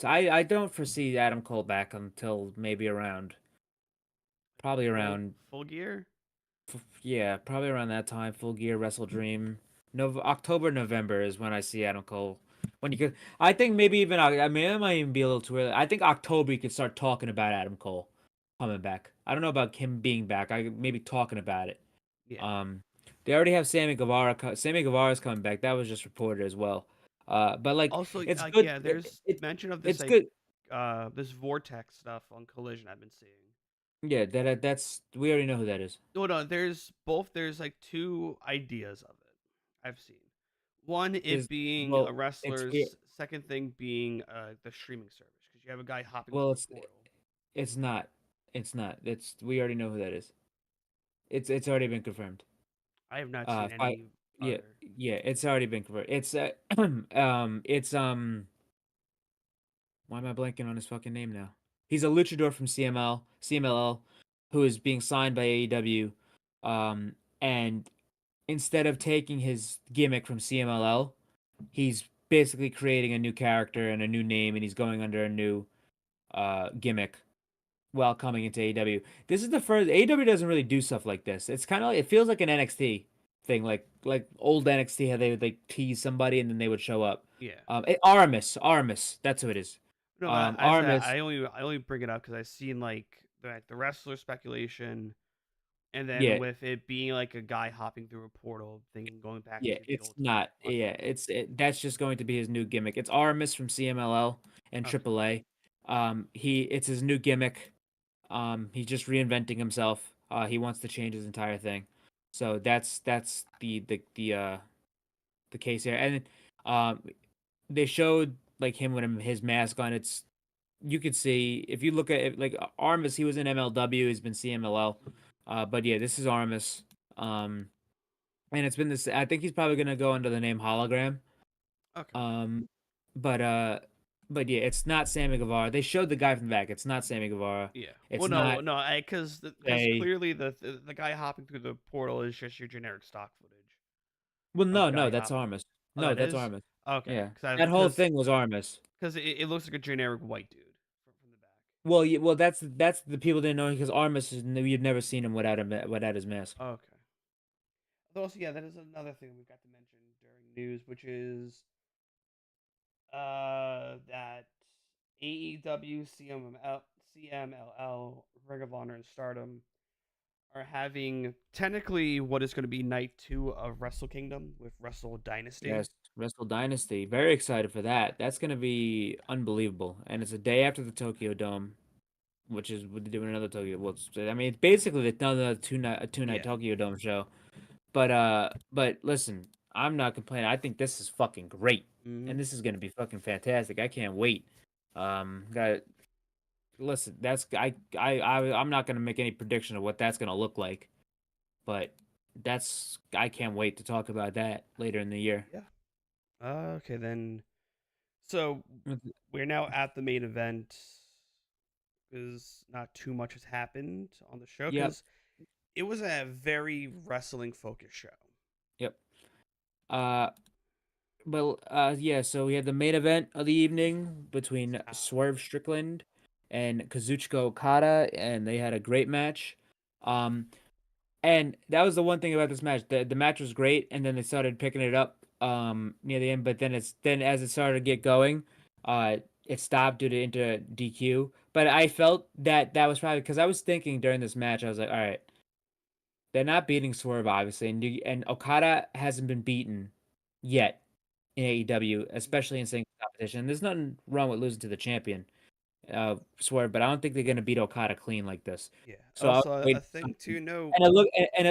I don't foresee Adam Cole back until maybe around probably around Full gear? yeah, probably around that time. Full Gear, Wrestle Dream, October, November is when I see Adam Cole. When you could, I think maybe even I mean it might even be a little too early. I think October you could start talking about Adam Cole coming back. I don't know about him being back. I maybe talking about it. Yeah. Um, they already have Sammy Guevara. Sammy Guevara's coming back. That was just reported as well. But like Also, it's like good. yeah, there's mention of this It's like good. this vortex stuff on Collision I've been seeing. Yeah, that's we already know who that is. No, no, there's like two ideas of it I've seen. One, it Is being well, a it's wrestler's. Second thing being the streaming service because you have a guy hopping well, through a portal. it's not. It's not. It's we already know who that is. It's already been confirmed. I have not seen I any yeah other. yeah. It's already been confirmed. It's it's why am I blanking on his fucking name now? He's a luchador from CMLL, who is being signed by AEW. And instead of taking his gimmick from CMLL, he's basically creating a new character and a new name, and he's going under a new gimmick while coming into AEW. This is the first AEW doesn't really do stuff like this. It's kind of like, it feels like an NXT thing, like old NXT how they would like tease somebody and then they would show up. Yeah. Aramis, that's who it is. No, but I said Aramis, I only bring it up because I've seen like the wrestler speculation, and then yeah, with it being like a guy hopping through a portal thing and going back yeah, into the it's old time not, watching yeah, him. that's just going to be his new gimmick. It's Aramis from CMLL and Okay. AAA. It's his new gimmick. He's just reinventing himself. He wants to change his entire thing. So that's the case here. And um, they showed like him with his mask on. It's you could see if you look at it, like Armis, he was in MLW, he's been CMLL, but yeah, this is Armis. Um, and it's been this. I think he's probably gonna go under the name Hologram. Okay. Um, but uh, but yeah, it's not Sammy Guevara. They showed the guy from the back. It's not Sammy Guevara. Yeah. It's Well, no, not no, because a clearly the guy hopping through the portal is just your generic stock footage well, of the no, guy that's hopping. Armis. Oh, No, that that's is Armis. okay. Yeah, Because that whole because thing was Armis. because it looks like a generic white dude from the back. Well, yeah, well, that's the people didn't know because Armis is you've never seen him without his mask. Okay. Also, yeah, that is another thing we've got to mention during news, which is that AEW, CMLL, Ring of Honor, and Stardom are having technically what is going to be night 2 of Wrestle Kingdom with Wrestle Dynasty. Yes, Wrestle Dynasty. Very excited for that. That's gonna be unbelievable, and it's a day after the Tokyo Dome, which is what they're doing another Tokyo. Well, I mean, it's basically another two night Yeah. Tokyo Dome show. But listen, I'm not complaining. I think this is fucking great, Mm-hmm. and this is gonna be fucking fantastic. I can't wait. Got listen. I'm not gonna make any prediction of what that's gonna look like, but I can't wait to talk about that later in the year. Yeah. Okay, then. So With- we're now at the main event because not too much has happened on the show Yep, because it was a very wrestling focused show. yep. Uh, yeah. So we had the main event of the evening between Ah, Swerve Strickland and Kazuchika Okada, and they had a great match. Um, And that was the one thing about this match. The match was great, and then they started picking it up near the end. But then as it started to get going, it stopped due to into DQ. But I felt that was probably because I was thinking during this match, I was like, all right, they're not beating Swerve obviously, and Okada hasn't been beaten yet in AEW, especially in singles competition. There's nothing wrong with losing to the champion, Swerve, but I don't think they're gonna beat Okada clean like this. yeah. So I was Also, a waiting for thing something. to note. And I look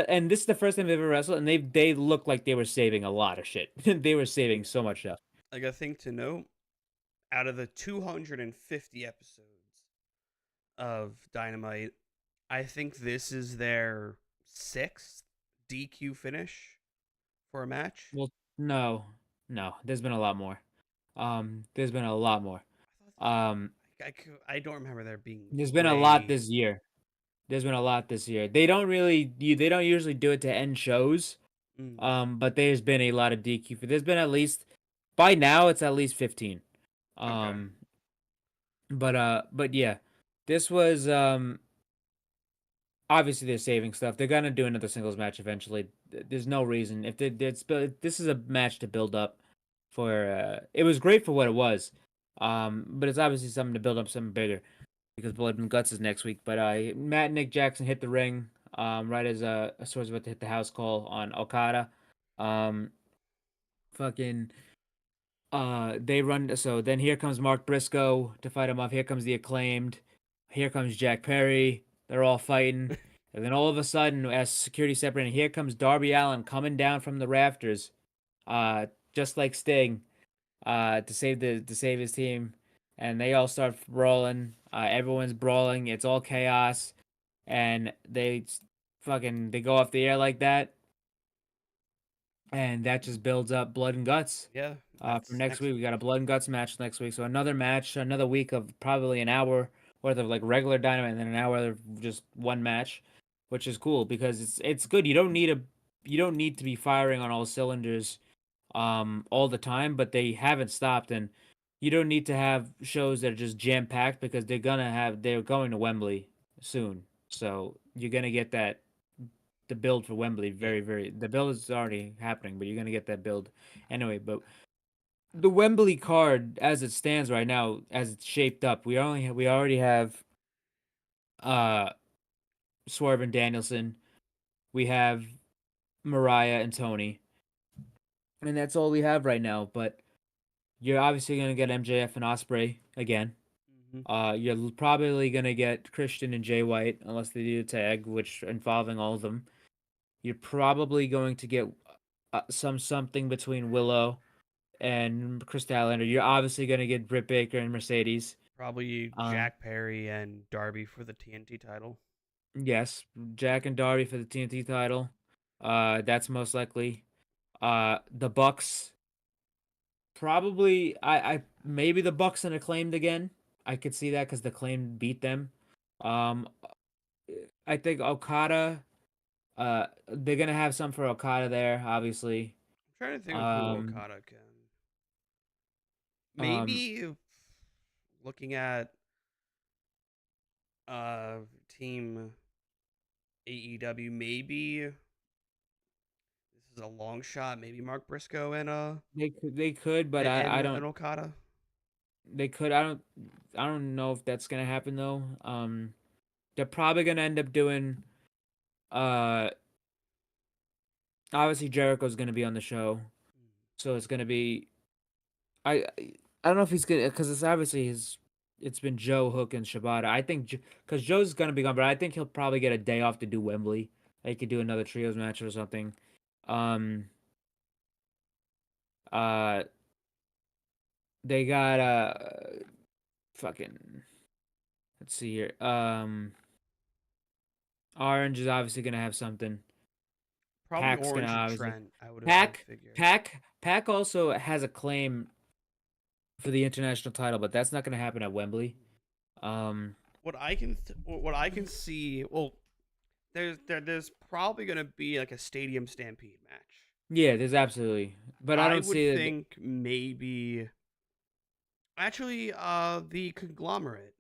and this is the first time they've ever wrestled, and they look like they were saving a lot of shit. They were saving so much stuff. Like a thing to note. Out of the 250 episodes of Dynamite, I think this is their sixth DQ finish for a match. Well, no, no, there's been a lot more. There's been a lot more. I thought Um, I don't remember there being there's been a lot three. this year. There's been a lot this year. They don't usually do it to end shows. Mm, But there's been a lot of DQ. There's been at least by now it's at least 15. okay. Um, but yeah, this was obviously they're saving stuff. They're gonna do another singles match eventually. There's no reason if this is a match to build up for. It was great for what it was, but it's obviously something to build up something bigger because Blood and Guts is next week. But Matt and Nick Jackson hit the ring right as Swords about to hit the house call on Okada. Um, fucking they run so then here comes Mark Briscoe to fight him off. Here comes the Acclaimed. Here comes Jack Perry. They're all fighting. And then all of a sudden, as security separating, here comes Darby Allin coming down from the rafters, just like Sting, to save his team. And they all start brawling. Everyone's brawling. It's all chaos. And they go off the air like that. And that just builds up blood and guts. Yeah, For that's next next week, we week. got a blood and guts match next week. So another match, another week of probably an hour worth of like regular dynamite, and then an hour of just one match, which is cool because it's good. You don't need to be firing on all cylinders, all the time, but they haven't stopped, and you don't need to have shows that are just jam packed because they're going to Wembley soon, so you're gonna get that the build for Wembley Yeah, very the build is already happening, but you're gonna get that build anyway. But the Wembley card, as it stands right now, as it's shaped up, we already have uh Swerve and Danielson, we have Mariah and Tony, and that's all we have right now. But you're obviously gonna get MJF and Osprey again. hmm You're probably gonna get Christian and Jay White unless they do a tag, which involving all of them. You're probably going to get something between Willow and Chris Statlander. You're obviously gonna get Britt Baker and Mercedes. Probably Um, Jack Perry and Darby for the TNT title. yes, Jack and Darby for the TNT title. That's most likely. The Bucks probably. I maybe the Bucks and Acclaimed again. I could see that because the Acclaimed beat them. Um, I think Okada. They're gonna have some for Okada there, obviously. I'm trying to think of who Um, Okada can. um, Maybe looking at uh team AEW, maybe this is a long shot. Maybe Mark Briscoe and they could, but I and don't. Okada. They could. I don't know if that's gonna happen though. They're probably gonna end up doing. Uh, Obviously Jericho's gonna be on the show, so it's gonna be. I don't know if he's gonna because it's obviously his. It's been Joe, Hook, and Shibata. I think because Joe's gonna be gone, but I think he'll probably get a day off to do Wembley. They could do another trios match or something. Um. Uh. They got fucking. Let's see here. Orange is obviously gonna have something. Probably Pac's gonna Orange and obviously. Trent. I'd Pac, figure. Pac also has a claim for the international title, but that's not gonna happen at Wembley. Um, What I can see. Well, there's probably gonna be like a stadium stampede match. yeah, there's absolutely, but I I don't would see it. think maybe actually the conglomerate,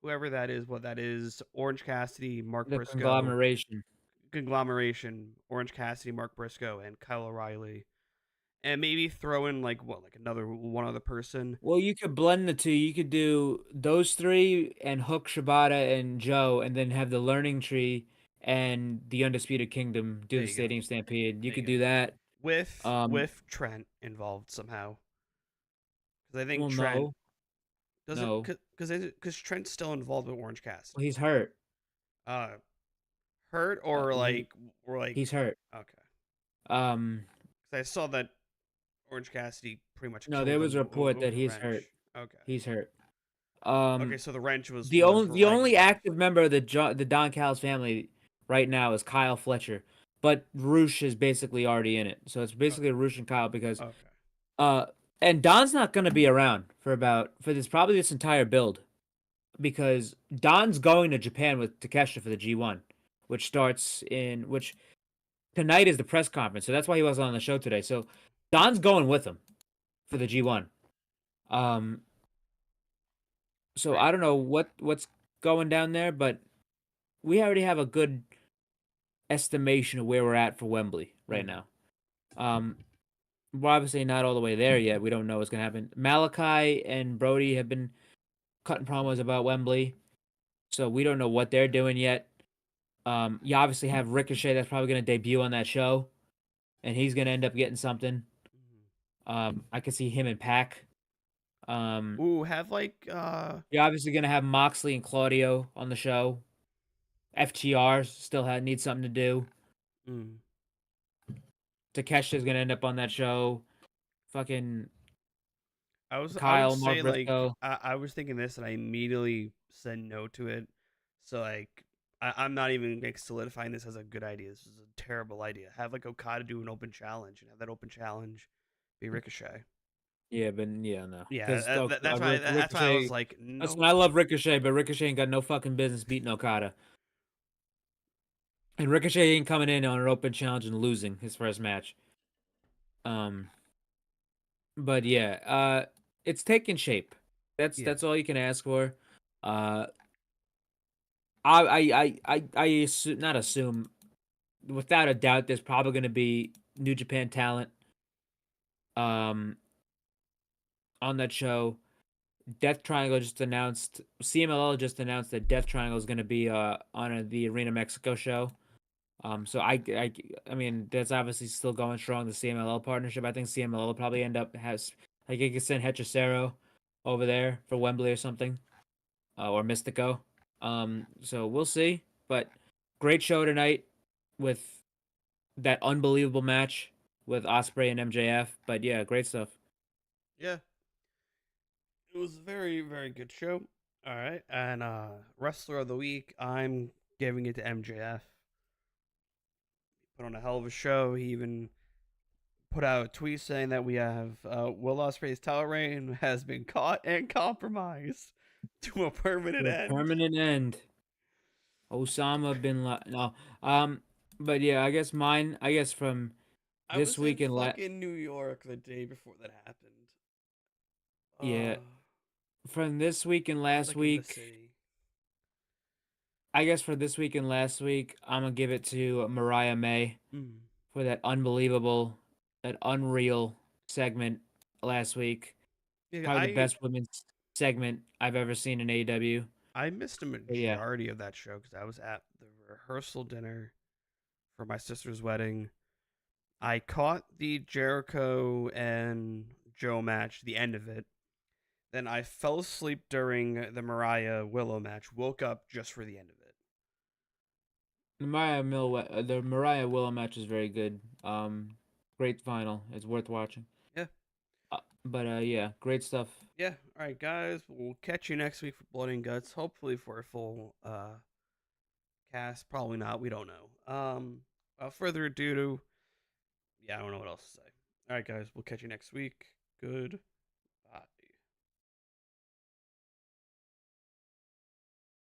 whoever that is, what that is, Orange Cassidy, Mark The Briscoe, conglomeration. conglomeration, Orange Cassidy, Mark Briscoe, and Kyle O'Reilly, and maybe throw in like another one other person. Well, you could blend the two. You could do those three and Hook, Shibata, and Joe, and then have the Learning Tree and the Undisputed Kingdom do There the you go. Stadium Stampede. You There you could go. do that. With Um, Trent involved somehow, because I think well, Trent no, doesn't no, because Trent's still involved with Orange well, Cassidy. he's hurt. Uh, hurt Well, he or like he's hurt. okay. Um, 'Cause I saw that Orange Cassidy pretty much no, killed there was him a report over that the he's hurt. wrench. Okay. He's hurt. Okay, Um, so the wrench the was only for the leg only stuff. active member of the Don Callis family right now is Kyle Fletcher, but Roosh is basically already in it. So it's basically Okay. Roosh and Kyle because Okay. uh and Don's not gonna be around for this probably this entire build because Don's going to Japan with Takeshita for the G1, which tonight is the press conference, so that's why he wasn't on the show today. So Don's going with him for the G1. Um, so Right. I don't know what's going down there, but we already have a good estimation of where we're at for Wembley right Mm. now. Um, we're obviously not all the way there yet. We don't know what's gonna happen. Malachi and Brody have been cutting promos about Wembley, so we don't know what they're doing yet. You obviously have Ricochet that's probably gonna debut on that show, and he's gonna end up getting something. Mhm. I could see him and Pac. Ooh, have like You're obviously gonna have Moxley and Claudio on the show. FTR still need something to do. mm. Takesha's gonna end up on that show. Fucking I would Kyle, Mark say like Briscoe. I was thinking this and I immediately said no to it. So like I'm not even like solidifying this as a good idea. This is a terrible idea. Have like Okada do an open challenge and have that open challenge be Ricochet. Yeah, but yeah, no, Yeah, because that's why I was Ricochet. like, Listen, nope. I love Ricochet, but Ricochet ain't got no fucking business beating Okada. And Ricochet ain't coming in on an open challenge and losing his first match. Um, but yeah, it's taking shape. That's Yeah. that's all you can ask for. Uh, I assume, not assume, without a doubt, there's probably going to be New Japan talent. Um, on that show, Death Triangle just announced. CMLL just announced that Death Triangle is going to be on the Arena Mexico show. So I mean that's obviously still going strong. The CMLL partnership. I think CMLL will probably end up has like you could send Hechicero over there for Wembley or something, or Mystico. So we'll see. But great show tonight with that unbelievable match. with Osprey and MJF. But yeah, great stuff. Yeah, it was a very, very good show. All right, and wrestler of the week, I'm giving it to MJF. Put on a hell of a show. He even put out a tweet saying that we have Will Ospreay's title reign has been caught and compromised to a permanent To a end. permanent end. Osama bin Laden. No, but yeah, I guess mine. I guess from I this was in week and fucking New York the day before that happened. yeah, Uh, from this week and I was last like in the week. city. I guess for this week and last week, I'm gonna give it to Mariah May Mm. for that unbelievable, that unreal segment last week. Yeah, Probably the best women's segment I've ever seen in AEW. I missed a But yeah, majority of that show because I was at the rehearsal dinner for my sister's wedding. I caught the Jericho and Joe match, the end of it. Then I fell asleep during the Mariah Willow match. Woke up just for the end of it. the Mariah Willow match is very good. Great final. It's worth watching. Yeah, But yeah, great stuff. yeah. All right, guys. We'll catch you next week for Blood and Guts. Hopefully for a full cast. Probably not. We don't know. Without further ado, yeah, I don't know what else to say. All right, guys. We'll catch you next week. Good.